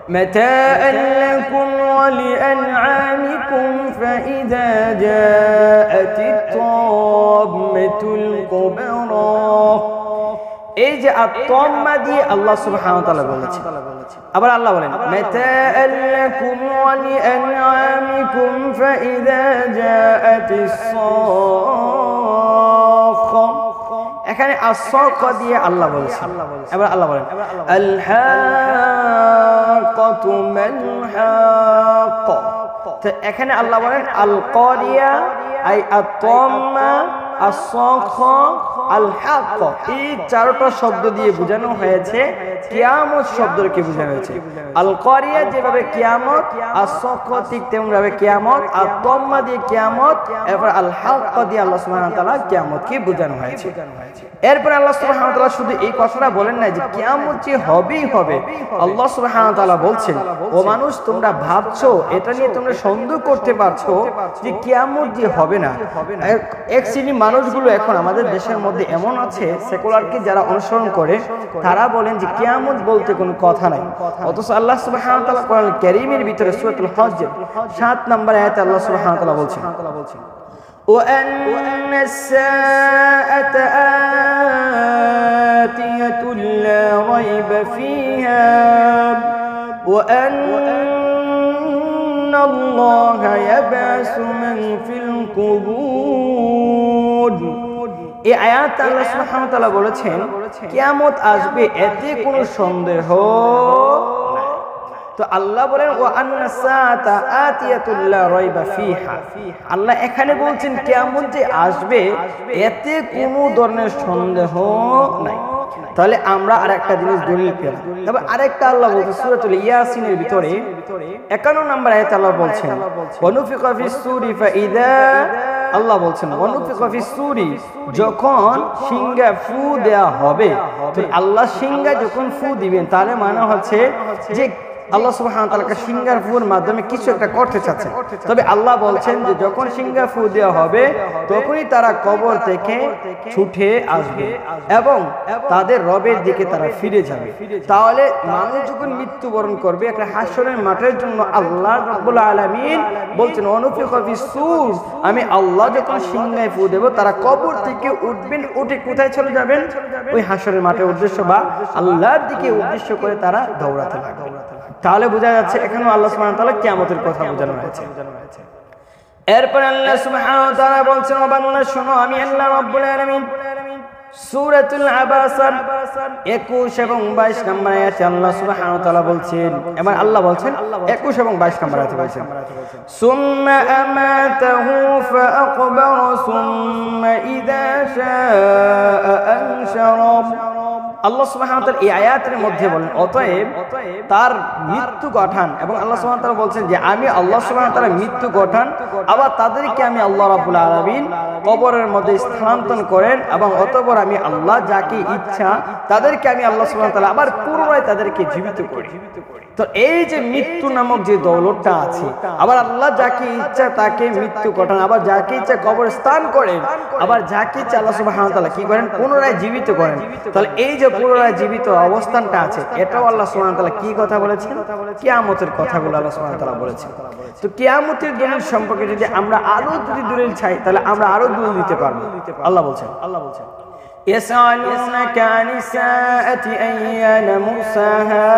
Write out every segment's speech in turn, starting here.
متاعا لكم ولأنعامكم فإذا جاءت الطامة الكبرى এই যে আত্মম্মা দিয়ে আল্লাহ সুবহানাহু ওয়া তাআলা বলেছেন। আবার আল্লাহ বলেন মাতাআল লাকুম ওয়া লিআনআমিকুম ফাইযা জাআতিস সাখা। এখানে as-সাখা দিয়ে আল্লাহ বলেছেন। এবার আল্লাহ বলেন আল হাক্কাতু মাল হাক্কা। তো এখানে আল্লাহ বলেন আল কারিয়া আই আত-তাম্মা as-সাখা আল হাক্কা। এই চারটা শব্দ দিয়ে বোঝানো হয়েছে কিয়ামত শব্দকে বোঝানো হয়েছে। আল কারিয়া যেভাবে কিয়ামত, as-সাখা ঠিক তেমনি ভাবে কিয়ামত, আত-তাম্মা দিয়ে কিয়ামত, এরপর আল হাক্কা দিয়ে আল্লাহ সুবহানাহু ওয়া তাআলা কিয়ামতকে বোঝানো হয়েছে। এরপর আল্লাহ সুবহানাহু ওয়া তাআলা শুধু এই কথাটা বলেন না যে কিয়ামত যে হবেই হবে। আল্লাহ সুবহানাহু ওয়া তাআলা বলছেন ও মানুষ তোমরা ভাবছো, এটা নিয়ে তোমরা সন্দেহ করতে পারছো যে কিয়ামত যে হবে না। এক শ্রেণী মানুষগুলো এখন আমাদের দেশের মধ্যে এমন আছে, সেকুলারকে যারা অনুসরণ করে, তারা বলেন যে কিয়ামত বলতে কোনো কথা নাই। অথচ আল্লাহ সুবহানাহু ওয়া তাআলা কোরআন কারীমের ভিতরে সূরাতুল হজ্জ 7 নম্বর আয়াতে আল্লাহ সুবহানাহু ওয়া তাআলা বলছেন وأن الساعة آتية لا ريب فيها وأن الله يبعث من في القبور। এই আয়াতে আল্লাহ সুবহানাহু ওয়া তাআলা বলেছেন কিয়ামত আসবে, এতে কোনো সন্দেহ নাই। তো আল্লাহ বলেন ওয়া আন্নাস সাআতা আতিয়াতুল লা রাইবা ফিহা। আল্লাহ এখানে বলছেন কিয়ামত যে আসবে, এতে কোনো ধরনের সন্দেহ নাই। তাহলে আমরা আরেকটা জিনিস দলিল পেলাম। তবে আরেকটা আল্লাহ বলছেন সূরাতুল ইয়াসিনের ভিতরে 51 নম্বর আয়াতে আল্লাহ বলছেন ওয়ানুফিকা ফিস সূরি ফাইযা, আল্লাহ বলছেন ওয়ানুফিকা ফিস সূরি, যখন সিংহা ফু দেয়া হবে। তো আল্লাহ সিংহা যখন ফু দিবেন, তাহলে মানে হচ্ছে যে আল্লাহ সুবহানাহু ওয়া তাআলা সিংহার ফুর মাধ্যমে কিছু একটা করতে চাচ্ছেন। তবে আল্লাহ বলছেন যে যখন সিংহা ফু দেওয়া হবে, তখনই তারা কবর থেকে ছুটে আসবে এবং তাদের রবের দিকে তারা ফিরে যাবে। তাহলে মানুষ যখন মৃত্যুবরণ করবে, একটা হাসরের মাঠের জন্য আল্লাহ রাব্বুল আলামিন বলছেন অনুফিকা ফিস সূর, আমি আল্লাহ যখন সিংহায় ফু দেব, তারা কবর থেকে উঠবেন, উঠে কোথায় চলে যাবেন? ওই হাসরের মাঠের উদ্দেশ্য বা আল্লাহর দিকে উদ্দেশ্য করে তারা দৌড়াতে লাগবে। তাহলে বোঝা যাচ্ছে এখানেও আল্লাহ সুবহানাহু ওয়া তাআলা কিয়ামতের কথা বোঝানো হয়েছে। এরপর আল্লাহ সুবহানাহু ওয়া তাআলা বলছেন ও বান্দা শোনো, আমি আল্লাহ রাব্বুল আলামিন সূরাতুল আবাসার 21 এবং 22 নম্বর আয়াতে আল্লাহ সুবহানাহু ওয়া তাআলা বলছেন, এবার আল্লাহ বলছেন 21 এবং 22 নম্বর আয়াতে বলছেন সুম্মা আমাতাহু ফাআকবারা সুম্মা ইযা শাআ আনশারা। আল্লাহ সুবহানাহু ওয়া তাআলা এই আয়াতের মধ্যে বলেন অতএব তার মৃত্যু গঠান, এবং আল্লাহ সুবহানাহু ওয়া তাআলা বলছেন যে আমি আল্লাহ সুবহানাহু ওয়া তাআলা মৃত্যু গঠান, আবার তাদেরকে আমি আল্লাহ রাব্বুল আলামিন কবরের মধ্যে স্থানান্তর করেন, এবং অতঃপর আমি আল্লাহ যাকে ইচ্ছা তাদেরকে আমি আল্লাহ সুবহানাহু ওয়া তাআলা আবার পুনরায় তাদেরকে জীবিত করি। তো এই যে মৃত্যু নামক যে দৌলতটা আছে, আবার আল্লাহ যাকে ইচ্ছা তাকে মৃত্যু ঘটান, আবার যাকে ইচ্ছা কবর স্থান করেন, আবার যাকে ইচ্ছা আল্লাহ সুবহানাহু ওয়া তাআলা কি করেন? পুনরায় জীবিত করেন। তাহলে এই যে পুনরায় জীবিত অবস্থানটা আছে, এটাও আল্লাহ সুবহানাহু ওয়া তাআলা কি কথা বলেছেন? কিয়ামতের কথাগুলো আল্লাহ সুবহানাহু ওয়া তাআলা বলেছেন। তো কিয়ামতের দলিল সম্পর্কে যদি আমরা আরো যদি দলিল চাই, তাহলে আমরা আরো দলিল দিতে পারবো। আল্লাহ বলছেন ইয়াসআলুনাকা আনিস সাআতি আইয়ানা মুরসাহা,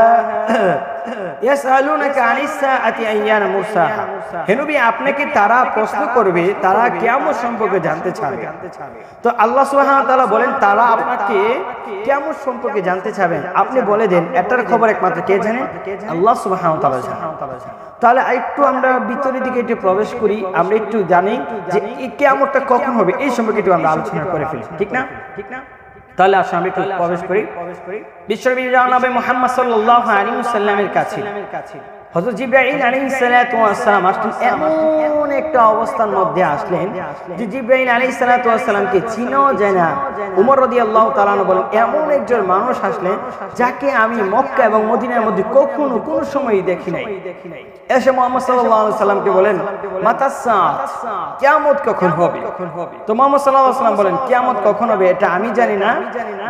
ইয়াসআলুনাকা আনিস সাআতি আইয়ানা মুরসাহা। হে নবী, আপনাকে তারা প্রশ্ন করবে, তারা কিয়ামত সম্পর্কে জানতে চাবে। তো আল্লাহ সুবহানাহু ওয়া তাআলা বলেন তারা আপনাকে কিয়ামত সম্পর্কে জানতে চাবেন, আপনি বলে দেন এটার খবর একমাত্র কে জানেন? আল্লাহ সুবহানাহু ওয়া তাআলা জানেন। তাহলে একটু আমরা ভিতরের দিকে একটু প্রবেশ করি, আমরা একটু জানি যে এই কিয়ামতটা কখন হবে, এই সম্পর্কে একটু আমরা আলোচনা করে ফেলি, ঠিক না? তাহলে আসলে আমরা একটু প্রবেশ করি বিশ্বনবী জনাবে মুহাম্মদ সাল্লাল্লাহু আলাইহি ওয়াসাল্লামের কাছে। হযরত জিবরাইল আলাইহিস সালাতু ওয়াস সালাম আসলেন, এমন একটা অবস্থার মধ্যে আসলেন যে জিবরাইল আলাইহিস সালাতু ওয়াস সালামকে চিনাও যায় না। ওমর রাদিয়াল্লাহু তাআলা আনহু বলেন, এমন একজন মানুষ আসলেন যাকে আমি মক্কা এবং মদিনার মধ্যে কখনো কোনো সময় দেখি নাই। এসে মুহাম্মদ সাল্লাল্লাহু আলাইহি সাল্লামকে বলেন, মাতাস সাআত, কিয়ামত কখন হবে? তো মুহাম্মদ সাল্লাল্লাহু আলাইহি সাল্লাম বলেন, কিয়ামত কখন হবে এটা আমি জানি না,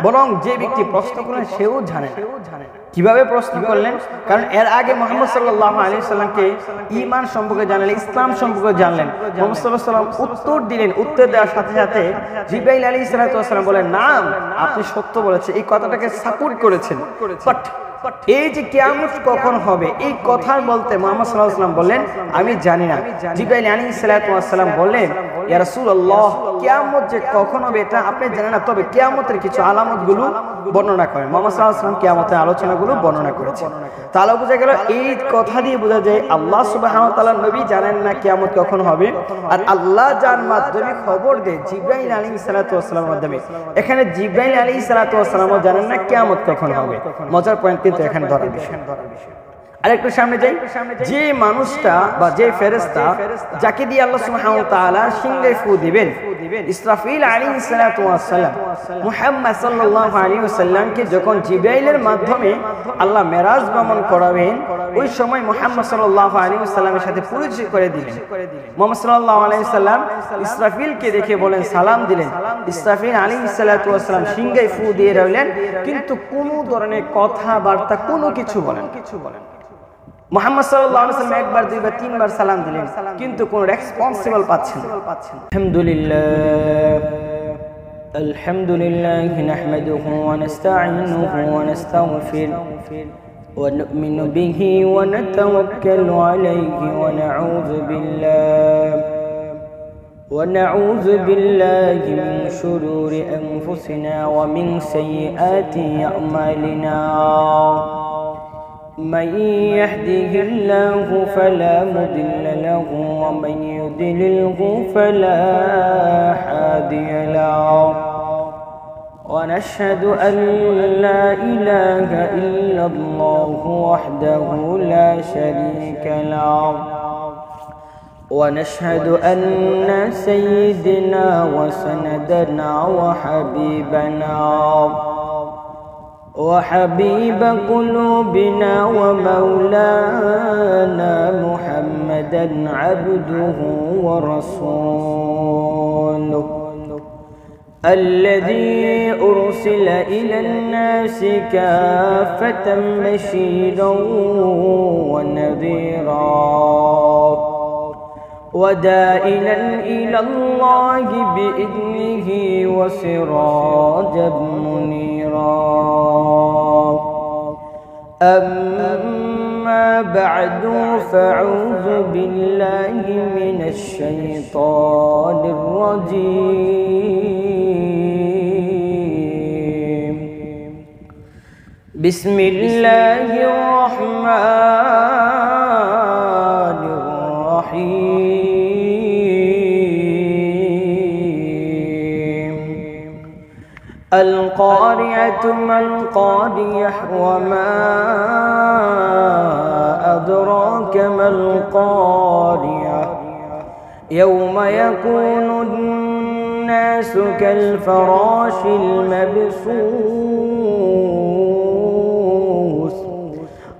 বরং যে ব্যক্তি প্রশ্ন করলেন সেও জানে না। কিভাবে প্রশ্ন করলেন? কারণ এর আগে মুহাম্মদ সাল্লাল্লাহু আলাইহি সাল্লামকে ঈমান সম্পর্কে জানলেন, ইসলাম সম্পর্কে জানলেন। মুহাম্মদ সাল্লাল্লাহু আলাইহি সাল্লাম উত্তর দিলেন। উত্তর দেওয়ার সাথে সাথে জিবরাইল আলাইহিস সালাম বলেন, নাম, আপনি সত্য বলেছেন, এই কথাটাকে সাপোর্ট করেছেন। বাট এই যে কিয়ামত কখন হবে এই কথা বলতে মুহাম্মদ সাল্লাল্লাহু আলাইহি ওয়াসাল্লাম বললেন, আমি জানি না। জিবরাইল আলাইহিস সালাম বললেন, ইয়া রাসূলুল্লাহ, কিয়ামত যে কখন হবে এটা আপনি জানেন না, তবে কিয়ামতের কিছু আলামতগুলো বর্ণনা করেন। মুহাম্মদ সাল্লাল্লাহু আলাইহি ওয়াসাল্লাম কিয়ামতের আলোচনাগুলো বর্ণনা করেছেন। তাহলে বোঝা গেল, এই কথা দিয়ে বোঝা যায় আল্লাহ সুবহানাহু ওয়া তাআলা নবী জানেন না কিয়ামত কখন হবে, আর আল্লাহ যার মাধ্যমে খবর দেয় জিবরাইল আলাইহিস সালামের মাধ্যমে। এখানে জিবরাইল আলাইহিস সালামও জানেন না কিয়ামত কখন হবে। মজার পয়েন্ট কিন্তু এখানে ধরার বিষয়। আরেকটু সামনে যাই, যে মানুষটা বা যে ফেরেশতা যাকে দিয়ে আল্লাহ সুবহানাহু ওয়া তাআলা সিংহে ফু দিবেন, ইসরাফিল আলাইহিস সালাতু ওয়াস সালাম মুহাম্মদ সাল্লাল্লাহু আলাইহি ওয়াসাল্লামকে যখন জিবরাইলের মাধ্যমে আল্লাহ মেরাজ ভ্রমণ করাবেন, ওই সময় মুহাম্মদ সাল্লাল্লাহু আলাইহি ওয়াসাল্লামের সাথে পরিচয় করে দিলেন। মুহাম্মদ সাল্লাল্লাহু আলাইহি ওয়াসাল্লাম ইসরাফিলকে দেখে বলেন, সালাম দিলেন। ইসরাফিল আলাইহিস সালাতু ওয়াস সালাম সিংহে ফু দিয়ে রইলেন, কিন্তু কোনো ধরনের কথাবার্তা কোনো কিছু বলেন। মুহাম্মদ সাল্লাল্লাহু আলাইহি ওয়াসাল্লাম একবার, দুইবার, তিনবার সালাম দিলেন, কিন্তু কোনো রেসপন্সিবল পাচ্ছেন না। আলহামদুলিল্লাহ নাহমাদুহু ওয়া নাস্তাঈনুহু ওয়া নাস্তাগফিরুহু ওয়া নু'মিনু বিহি ওয়া নাতাওয়াক্কালু আলাইহি ওয়া নাউযু বিল্লাহি মিন শুরুরি আনফুসিনা ওয়া মিন সাইয়্যাতি আ'মালিনা। من يهده الله فلا مضل له ومن يضلله فلا هادي له، ونشهد أن لا إله إلا الله وحده لا شريك له، ونشهد أن سيدنا وسندنا وحبيبنا وحبيب قلوبنا ومولانا محمدا عبده ورسوله الذي أرسل إلى الناس كافة بشيرا ونذيرا ودائلا إلى الله بإذنه وسراجا منيرا. أما بعد فأعوذ بالله من الشيطان الرجيم. بسم الله الرحمن الرحيم. القارعة ما القارعة وما أدراك ما القارعة يوم يكون الناس كالفراش المبثوث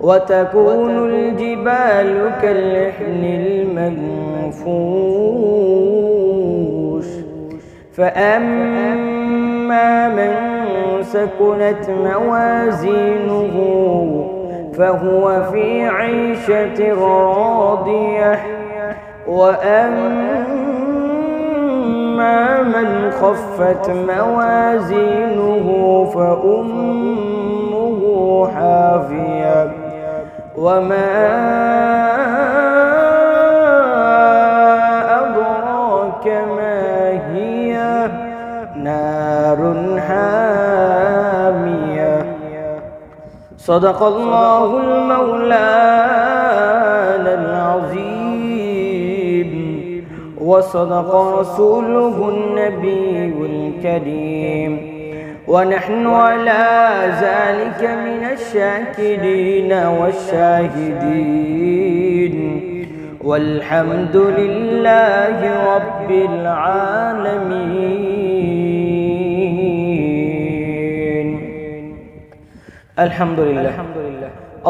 وتكون الجبال كالعهن المنفوش. فأما من سكنت موازينه فهو في عيشة راضية، وأما من خفت موازينه فأمه حاوية، وما أدراك ما هي نار حامية. صدق الله المولانا العظيم وصدق رسوله النبي الكريم ونحن على ذلك من الشاكرين والشاهدين والحمد لله رب العالمين الحمد لله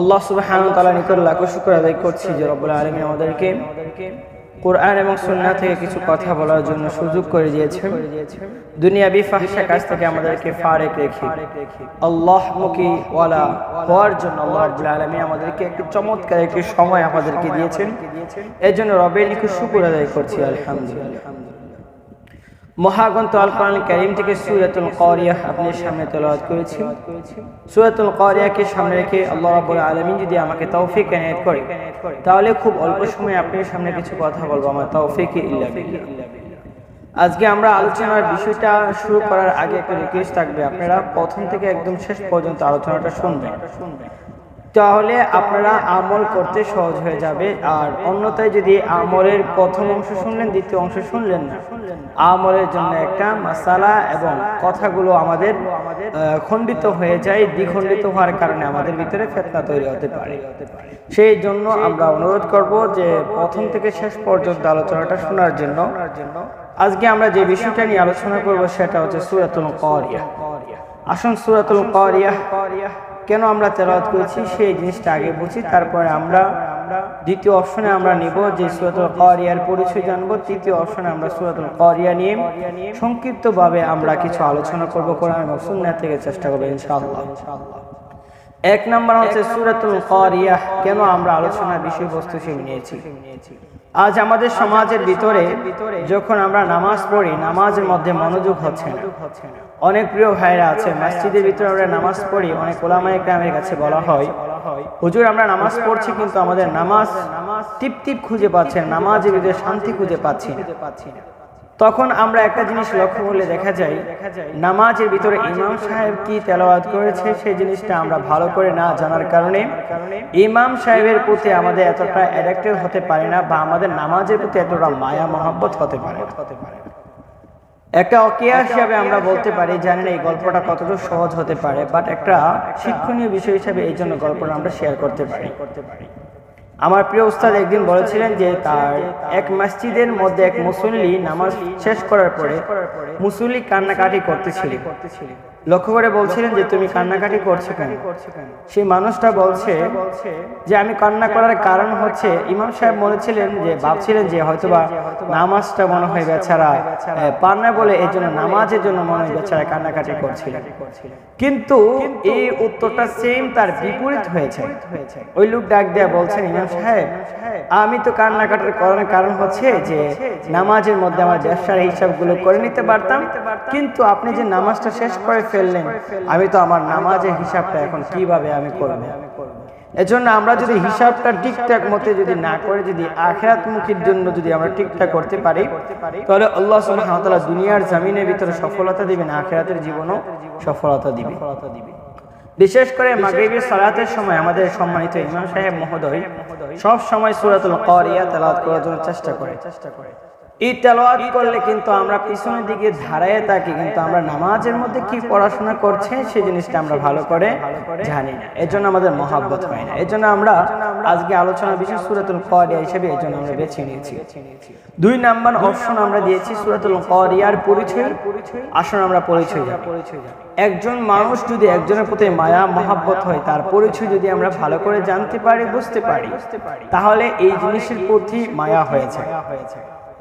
আল্লাহ সুবহানাহু ওয়া তাআলার নিকট লাখ শুকর আদায় করছি যে রব্বুল আলামিন আমাদেরকে কোরআন এবং সুন্নাহ থেকে কিছু কথা বলার জন্য সুযোগ করে দিয়েছেন। দুনিয়াবি ফাহশা কাজ থেকে আমাদেরকে ফারেক রেখে আল্লাহমুখী ওয়ালা হওয়ার জন্য আল্লাহ রাব্বুল আলামিন আমাদেরকে একটি চমৎকার একটি সময় আমাদেরকে দিয়েছেন। এর জন্য রবের নিকট শুকর আদায় করছি আলহামদুলিল্লাহ। মহাগ্রন্থ আল কোরআন কারীম থেকে সূরাতুল কারিয়াহ আপনাদের সামনে তেলাওয়াত করেছি। সূরাতুল কারিয়াহকে সামনে রেখে আল্লাহ রাব্বুল আলামিন যদি আমাকে তৌফিক এনায়েত করে তাহলে খুব অল্প সময়ে আপনাদের সামনে কিছু কথা বলবো। আমার তৌফিক ইল্লা বিল্লাহ। আজকে আমরা আলোচনার বিষয়টা শুরু করার আগে একটা রিকোয়েস্ট থাকবে, আপনারা প্রথম থেকে একদম শেষ পর্যন্ত আলোচনাটা শুনবেন, তাহলে আপনারা আমল করতে সহজ হয়ে যাবে। আর অন্যথায় যদি আমলের প্রথম অংশ শুনলেন, দ্বিতীয় অংশ শুনলেন না, আমলের জন্য একটা মাসালা এবং কথাগুলো আমাদের খণ্ডিত হয়ে যায়। দ্বিখণ্ডিত হওয়ার কারণে আমাদের ভিতরে ফিতনা তৈরি হতে পারে। সেই জন্য আমরা অনুরোধ করব যে প্রথম থেকে শেষ পর্যন্ত আলোচনাটা শোনার জন্য। আজকে আমরা যে বিষয়টা নিয়ে আলোচনা করব সেটা হচ্ছে সূরাতুল কারিয়াহ। আসুন সূরাতুল কারিয়াহ কেন আমরা তেলাওয়াত করেছি সেই জিনিসটা আগে বুঝি, তারপরে আমরা দ্বিতীয় অপশনে আমরা নিব যে সূরাতুল কারিয়ার পরিচয় জানবো। তৃতীয় অপশনে আমরা সূরাতুল কারিয়া নিয়ে সংক্ষিপ্তভাবে আমরা কিছু আলোচনা করব, কোরআন এবং সুন্নাহ থেকে চেষ্টা করব ইনশাআল্লাহ। এক নাম্বার হচ্ছে সূরাতুল কারিয়াহ কেন আমরা আলোচনার বিষয়বস্তু হিসেবে নিয়েছি। আজ আমাদের সমাজের ভিতরে যখন আমরা নামাজ পড়ি, নামাজের মধ্যে মনোযোগ হচ্ছে না। অনেক প্রিয় ভাইরা আছে মসজিদের ভিতরে আমরা নামাজ পড়ি, অনেক উলামায়ে কেরামের কাছে বলা হয়, হুজুর আমরা নামাজ পড়ছি কিন্তু আমাদের নামাজ টিপ খুঁজে পাচ্ছি না, নামাজের ভিতরে শান্তি খুঁজে পাচ্ছি না। তখন আমরা একটা জিনিস লক্ষ্য করলে দেখা যায় নামাজের ভিতরে ইমাম সাহেব কি তেলাওয়াত করেছে সেই জিনিসটা আমরা ভালো করে না জানার কারণে ইমাম সাহেবের প্রতি আমাদের এতটা অ্যাডাক্টেড হতে পারে না, বা আমাদের নামাজের প্রতি এতটা মায়া মহব্বত হতে পারে। একটা অকিয়া হিসাবে আমরা বলতে পারি, জানি না এই গল্পটা কতটুকু সহজ হতে পারে, বাট একটা শিক্ষণীয় বিষয় হিসাবে এই জন্য গল্পটা আমরা শেয়ার করতে পারি। আমার প্রিয় উস্তাদ একদিন বলেছিলেন যে তার এক মসজিদের মধ্যে এক মুসল্লি নামাজ শেষ করার পরে মুসল্লি কান্নাকাটি করতেছিল। লক্ষ্য করে বলছিলেন যে তুমি কান্নাকাটি করছো কেন? সেই মানুষটা বলছে যে আমি কান্না করার কারণ হচ্ছে ইমাম সাহেব বলেছিলেন যে ভাবছিলেন যে হয়তোবা নামাজটা মনে হয় বেচারা পার না বলে এই জন্য নামাজের জন্য মনে হয় বেচারা কান্নাকাটি করছিলেন। কিন্তু এই উত্তরটা সেম তার বিপরীত হয়েছে। ওই লোক ডাক দেয়া বলছেন, ইমাম সাহেব আমি তো কান্নাকাটির কারণ হচ্ছে যে নামাজের মধ্যে আমার ব্যবসার হিসাবগুলো করে নিতে পারতাম, কিন্তু আপনি যে নামাজটা শেষ করে ফেললেন আমি তো আমার নামাজের হিসাবটা এখন কিভাবে আমি করব। এজন্য আমরা যদি হিসাবটা ঠিকঠাক মতে যদি না করে যদি আখিরাতমুখীর জন্য যদি আমরা ঠিকঠাক করতে পারি তাহলে আল্লাহ সুবহানাহু ওয়া তাআলা দুনিয়ার জমিনের ভিতরে সফলতা দিবেন, আখিরাতের জীবনও সফলতা দিবেন। বিশেষ করে মাগরিবের সালাতের সময় আমাদের সম্মানিত ইমাম সাহেব মহোদয় সব সময় সূরাতুল কারিয়া তেলাওয়াত করার জন্য চেষ্টা করে। এই তেলাওয়াত করলে কিন্তু আমরা পিছনের দিকে দাঁড়ায় থাকি, কিন্তু আমরা নামাজের মধ্যে কি পড়াশোনা করছে সেই জিনিসটা আমরা ভালো করে জানি না, এজন্য আমাদের মহব্বত হয় না। এজন্য আমরা আজকে আলোচনা বিশেষ সূরাতুল কারিয়া হিসেবে এজন্য আমরা বেছে নিয়েছি। দুই নাম্বার অপশন আমরা দিয়েছি সূরাতুল কারিয়ার পরিচয়। আসুন আমরা পরিচয় জানি। একজন মানুষ যদি একজনের প্রতি মায়া মহব্বত হয়, তার পরিচয় যদি আমরা ভালো করে জানতে পারি, বুঝতে পারি, তাহলে এই জিনিসের প্রতি মায়া হয়েছে।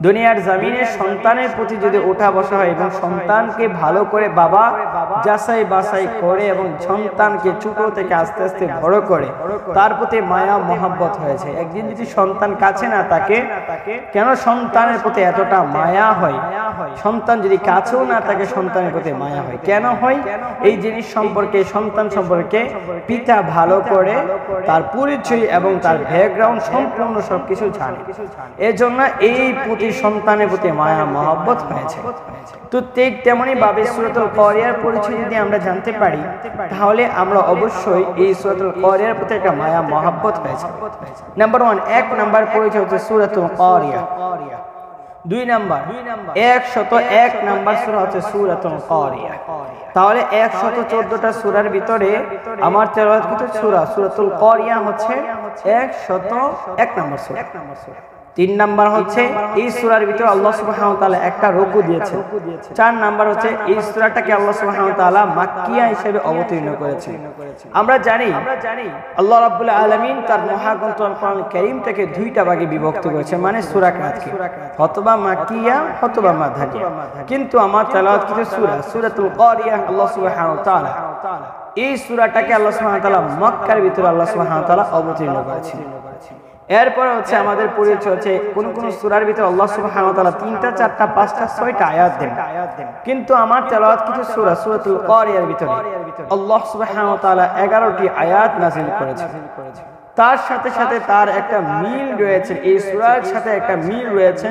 দুনিয়ার জমিনে সন্তানের প্রতি যদি ওঠা বসা হয় এবং সন্তানকে ভালো করে বাবা যাচাই বাছাই করে এবং সন্তানকে ছোট থেকে আস্তে আস্তে বড় করে তার প্রতি মায়া মহব্বত হয়েছে, একদিন যদি সন্তান কাছে না থাকে, কেন সন্তানের প্রতি এতটা মায়া হয়? সন্তান যদি কাছেও না থাকে সন্তানের প্রতি মায়া হয় কেন হয়? এই জিনিস সম্পর্কে সন্তান সম্পর্কে পিতা ভালো করে তার পরিচয় এবং তার ব্যাকগ্রাউন্ড সম্পূর্ণ সবকিছু জানে, এজন্য এই প্রতি সন্তানের প্রতি মায়া মহব্বত হয়েছে। তো ঠিক তেমনি ভাবে সূরাতুল কারিয়ার পরিচয় যদি আমরা জানতে পারি তাহলে আমরা অবশ্যই এই সূরাতুল কারিয়ার প্রতি একটা মায়া মহব্বত হয়েছে। নাম্বার 1 এক নাম্বার পরিচয় হচ্ছে সূরাতুল কারিয়া। 2 নাম্বার 101 নাম্বার সূরা হচ্ছে সূরাতুল কারিয়া। তাহলে 114টা সূরার ভিতরে আমার তেলাওয়াতকৃত সূরা সূরাতুল কারিয়া হচ্ছে 101 নাম্বার সূরা। 3 নাম্বার হচ্ছে এই সূরার ভিতরে আল্লাহ সুবহানাহু ওয়া তাআলা একটা রুকু দিয়েছেন। 4 নাম্বার হচ্ছে এই সূরাটাকে আল্লাহ সুবহানাহু ওয়া তাআলা মাক্কিয়া হিসেবে অবতীর্ণ করেছেন। আমরা জানি আল্লাহ রাব্বুল আলামিন তার মহাগ্রন্থ আল কোরআনুল কারীমটাকে দুইটা ভাগে বিভক্ত করেছেন, মানে সূরা কাতকে অথবা মাক্কিয়া অথবা মাদানিয়া। কিন্তু আমার তেলাওয়াতকৃত সূরা সূরাতুল কারিয়া আল্লাহ সুবহানাহু ওয়া তাআলা এই সূরাটাকে আল্লাহ সুবহানাহু ওয়া তাআলা মক্কার ভিতরে আল্লাহ সুবহানাহু ওয়া তাআলা অবতীর্ণ করেছেন। এরপর হচ্ছে আমাদের পরিচয় হচ্ছে কোন কোন সূরার ভিতরে আল্লাহ সুবহানাহু ওয়া তাআলা 3টা 4টা 5টা 6টা আয়াত দেন, কিন্তু আমার তেলাওয়াতকৃত সূরা সূরাতুল কারিয়ার ভিতরে আল্লাহ সুবহানাহু ওয়া তাআলা 11টি আয়াত নাযিল করেছেন। তার সাথে সাথে তার একটা মিল রয়েছে, এই সূরার সাথে একটা মিল রয়েছে,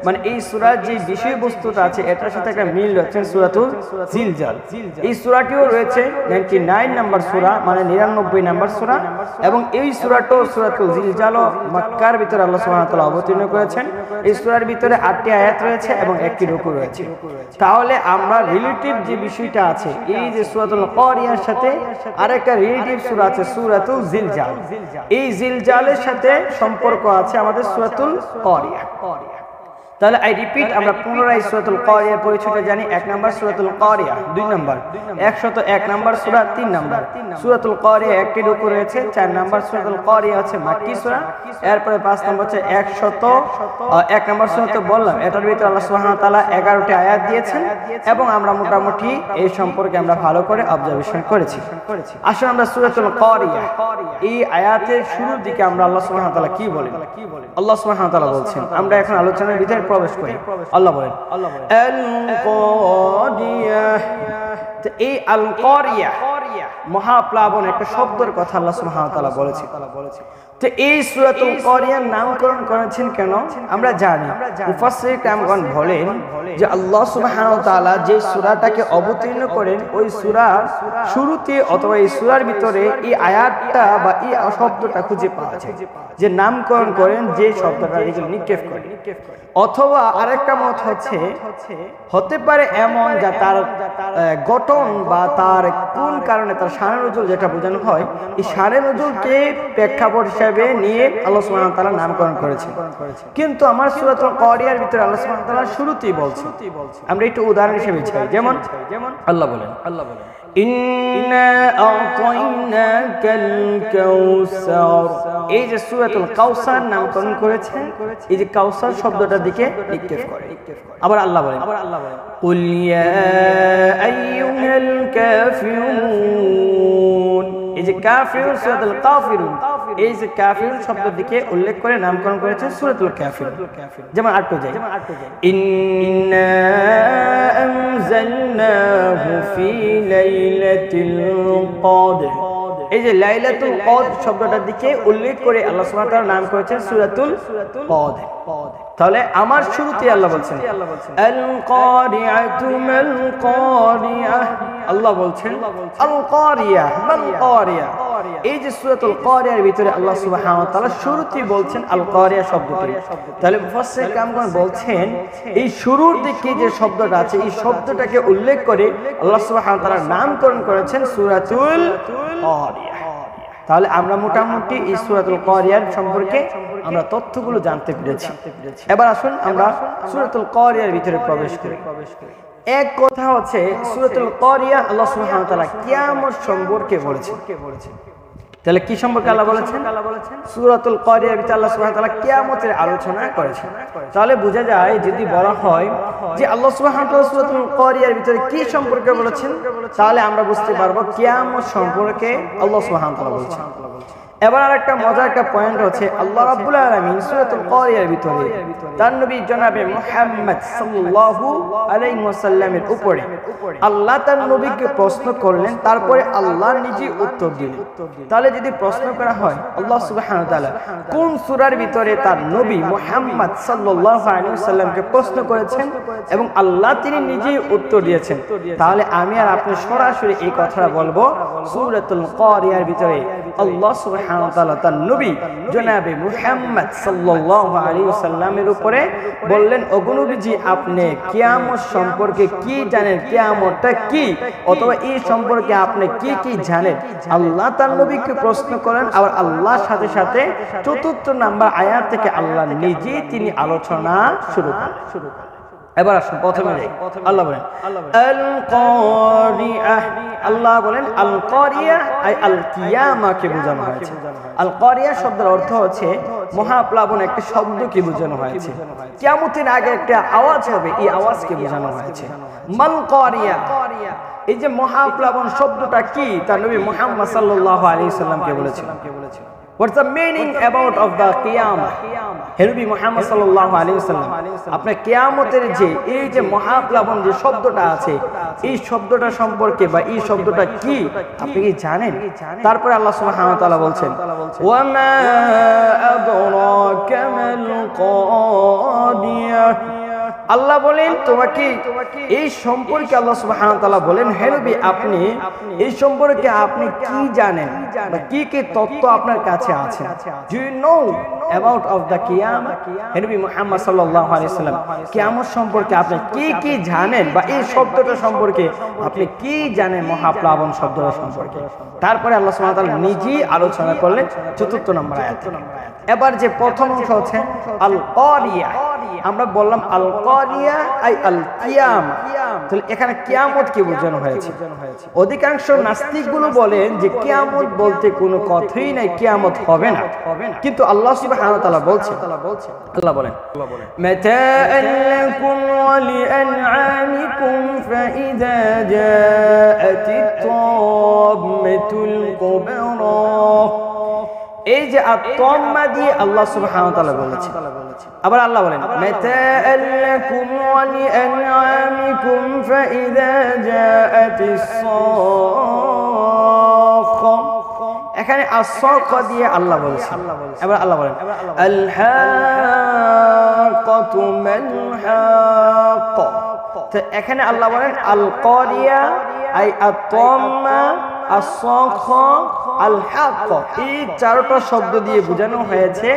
মানে এই সূরার যে বিষয়বস্তুটা আছে এটার সাথে একটা মিল রয়েছে সূরাতুল জিলজাল। এই সূরাটিও রয়েছে 99 নাম্বার সূরা, মানে 99 নাম্বার সূরা, এবং এই সূরাটাও সূরাতুল জিলজালও মক্কার ভিতরে আল্লাহ সুবহানাহু ওয়া তাআলা অবতীর্ণ করেছেন। এই সূরার ভিতরে 8টি আয়াত রয়েছে এবং একটি রুকু রয়েছে। তাহলে আমরা রিলেটিভ যে বিষয়টা আছে এই যে সূরাতুল কারিয়ার সাথে আরেকটা রিলেটিভ সূরা আছে সূরাতুল জিলজাল, এই জিলজালের সাথে সম্পর্ক আছে আমাদের সূরাতুল কারিয়া। তাহলে আই রিপিট, আমরা পুনরায় সূরাতুল কারিয়ার পরিচয়টা জানি। 1 নাম্বার সূরাতুল কারিয়া, 2 নাম্বার 101 নাম্বার সূরা, 3 নাম্বার সূরাতুল কারিয়া একটি রুকু রয়েছে, 4 নাম্বার সূরাতুল কারিয়া হচ্ছে মাক্কি সূরা, এরপরে 5 নাম্বার হচ্ছে 101 নাম্বার সূরা। তো বললাম এটার ভিতরে আল্লাহ সুবহানাহু ওয়া তাআলা 11টি আয়াত দিয়েছেন এবং আমরা মোটামুটি এই সম্পর্কে আমরা ভালো করে অবজারভেশন করেছি। আসলে আমরা সূরাতুল কারিয়া এই আয়াতের শুরুর দিকে আমরা আল্লাহ সুবহানাহু ওয়া তাআলা কি বলেন, আল্লাহ সুবহানাহু ওয়া তাআলা বলছেন। আমরা এখন আলোচনার ভিতরে প্রবেশ করি। আল্লাহ বলেন আল কারিয়া। এই আল কারিয়া মহাপ্লাবন একটা শব্দের কথা আল্লাহ সুবহানাহু ওয়া তাআলা বলেছেন। তো এই সূরাতুল কারিয়ার নামকরণ করেছেন কেন আমরা জানি। মুফাসসির কিরামগণ বলেন যে আল্লাহ সুবহানাহু ওয়া তাআলা যে সূরাটাকে অবতীর্ণ করেন ওই সূরার শুরুতে অথবা এই সূরার ভিতরে এই আয়াতটা বা এই শব্দটা খুঁজে পাওয়া যায়, যে নামকরণ করেন যে শব্দটা নিক্ষেপ করে। অথবা আরেকটা মত হতে পারে এমন যা তার গঠন বা তার কোন কারণে তার শানে নুজুল যেটা বোঝানো হয়, এই শানে নুজুলকে প্রেক্ষাপট হিসেবে নিয়ে আল্লাহ সুবহানাহু ওয়া তাআলা নামকরণ করেছেন। কিন্তু আমার সূরাতুল কারিয়ার ভিতরে আল্লাহ সুবহানাহু ওয়া তাআলা শুরুতেই বলছেন। আমরা একটু উদাহরণ হিসেবে চাই, যেমন আল্লাহ বলেন ইন্না আ'তাইনাকাল কাউসার। এই যে সূরাতুল কাউসার নামকরণ করেছে, এই যে কাউসার শব্দটার দিকে নিক্ষেপ করে। আবার আল্লাহ বলেন কুল ইয়া আইয়ুহাল কাফিরুন। এই যে কাফিরুন সূরাতুল কাফিরুন, এই যে কাফিরুন শব্দের দিকে উল্লেখ করে নামকরণ করেছে সূরাতুল কাফিরুন। যেমন আটটো যায় ইন্না আনজালনাহু ফি লাইলাতিল কদর। এই যে লাইলাতুল কদর শব্দটার দিকে উল্লেখ করে আল্লাহ সুবহানাহু ওয়া তাআলা নাম করেছেন সূরাতুল কদর। তাহলে আমার শুরুতে আল্লাহ বলছেন আল কারিআতু মাল কারিয়া। আল্লাহ বলছেন আল কারিয়া মাল কারিয়া। এই যে সূরাতুল কারিয়ার ভিতরে আল্লাহ সুবহানাহু ওয়া তাআলা শুরুতেই বলছেন আল কারিয়া শব্দটি। তাহলে মুফাসসির কিরামগণ বলছেন এই শুরুর দিকে যে শব্দটা আছে এই শব্দটাকে উল্লেখ করে আল্লাহ সুবহানাহু ওয়া তাআলা নামকরণ করেছেন সূরাতুল কারিয়া। তাহলে আমরা মোটামুটি এই সূরাতুল কারিয়ার সম্পর্কে আমরা তথ্যগুলো জানতে পেরেছি। এবার আসুন আমরা সূরাতুল কারিয়ার ভিতরে প্রবেশ করি। এক কথা হচ্ছে সূরাতুল কারিয়া আল্লাহ সুবহানাহু ওয়া তাআলা কিয়ামত সম্পর্কে বলেছেন। তাহলে কি সম্পর্কে আল্লাহ বলেছেন? সূরাতুল কারিয়ার ভিতরে আল্লাহ সুবহানাহু ওয়া তাআলা কিয়ামতের আলোচনা করেছেন। তাহলে বোঝা যায় যদি বলা হয় যে আল্লাহ সুবহানাহু ওয়া তাআলা সূরাতুল কারিয়ার ভিতরে কি সম্পর্কে বলেছেন, তাহলে আমরা বুঝতে পারবো কিয়ামত সম্পর্কে আল্লাহ সুবহানাহু ওয়া তাআলা বলেছেন। এবার আরেকটা মজার একটা পয়েন্ট হচ্ছে আল্লাহ রাব্বুল আলামিন সূরাতুল কারিয়ার ভিতরে তার নবী জনাবে মুহাম্মদ সাল্লাল্লাহু আলাইহি ওয়াসাল্লামের উপরে আল্লাহ তার নবীকে প্রশ্ন করলেন, তারপরে আল্লাহ নিজে উত্তর দিলেন। তাহলে যদি প্রশ্ন করা হয় আল্লাহ সুবহানাহু ওয়া তাআলা কোন সূরার ভিতরে তার নবী মুহাম্মদ সাল্লাল্লাহু আলাইহি ওয়াসাল্লামকে প্রশ্ন করেছেন এবং আল্লাহ তিনি নিজেই উত্তর দিয়েছেন, তাহলে আমি আর আপনি সরাসরি এই কথাটা বলবো সূরাতুল কারিয়ার ভিতরে আল্লাহ সুবহানাহু ওয়া তাআলা তার নবী জনাবে মুহাম্মদ সাল্লাল্লাহু আলাইহি ওয়াসাল্লামের উপরে বললেন, ওগো নবীজি আপনি কিয়ামত সম্পর্কে কি জানেন, কিয়ামতটা কি, অথবা এই সম্পর্কে আপনি কি কি জানেন। আল্লাহ তার নবীকে প্রশ্ন করেন, আর আল্লাহর সাথে সাথে ৪র্থ নাম্বার আয়াত থেকে আল্লাহ নিজেই তিনি আলোচনা শুরু করেন। এবার আসুন প্রথমে আল্লাহ বলেন আল কারিয়াহ, আল্লাহ বলেন আল কারিয়া আই আল কিয়ামাকে বোঝানো হয়েছে। আল কারিয়া শব্দের অর্থ হচ্ছে মহাপ্লাবন, একটা শব্দকে বোঝানো হয়েছে। কিয়ামতের আগে একটা আওয়াজ হবে, এই আওয়াজকে বোঝানো হয়েছে। মাল কারিয়া, এই যে মহাপ্লাবন শব্দটা কি, তার নবী মুহাম্মদ সাল্লাল্লাহু আলাইহি সাল্লামকে বলেছেন। What's the meaning about of the qiyamah? হে নবী মুহাম্মদ সাল্লাল্লাহু আলাইহি ওয়াসাল্লাম, আপনার কিয়ামতের যে এই যে মহাপ্লাবন যে শব্দটা আছে, এই শব্দটা সম্পর্কে বা এই শব্দটা কি আপনি কি জানেন? তারপরে আল্লাহ সুবহানাহু ওয়া তাআলা বলছেন, ওয়া মা আদরাকা মাল কাদিয়াহ। আল্লাহ বলেন তোমাকে এই সম্পর্কে, আল্লাহ সুবহানাহু ওয়া তাআলা বলেন হে নবী আপনি এই সম্পর্কে আপনি কি জানেন বা কি কি তথ্য আপনার কাছে আছে। Do you know about of the কিয়ামা? হে নবী মুহাম্মদ সাল্লাল্লাহু আলাইহি ওয়াসাল্লাম, কিয়ামত সম্পর্কে আপনি কি কি জানেন বা এই শব্দটা সম্পর্কে আপনি কি জানেন, মহাপ্লাবন শব্দটা সম্পর্কে। তারপরে আল্লাহ সুবহানাহু ওয়া তাআলা নিজেই আলোচনা করলেন ৪র্থ নম্বর আয়াত। এবার যে প্রথম অংশ হচ্ছে আল কারিয়া, আমরা বললাম আল কারিয়া আই আল কিয়ামা, তাহলে এখানে কিয়ামত কি বোঝানো হয়েছে? অধিকাংশ নাস্তিকগুলো বলেন যে কিয়ামত বলতে কোনো কথাই নাই, কিয়ামত হবে না। কিন্তু আল্লাহ সুবহানাহু ওয়া তাআলা বলছেন, আল্লাহ বলেন মাতাআন লাকুম ওয়া লিআনআমিকুম ফাইযা জাআতিত তাম্মাতুল কুবরা। এই যে আত-তাম্মা দিয়ে আল্লাহ সুবহানাহু ওয়া তাআলা বলেছেন। আবার আল্লাহ বলেন মাতাআন লাকুম ওয়া লিআনআমিকুম ফাইযা জাআতিস সাখা। এখানে as-সাখা দিয়ে আল্লাহ বলেছেন। এবার আল্লাহ বলেন আল হাক্কাতু মাল হাক্কা। তো এখানে আল্লাহ বলেন আল কারিয়া আই আত-তাম্মা as-সাখা আল হাক্কা, এই চারটা শব্দ দিয়ে বোঝানো হয়েছে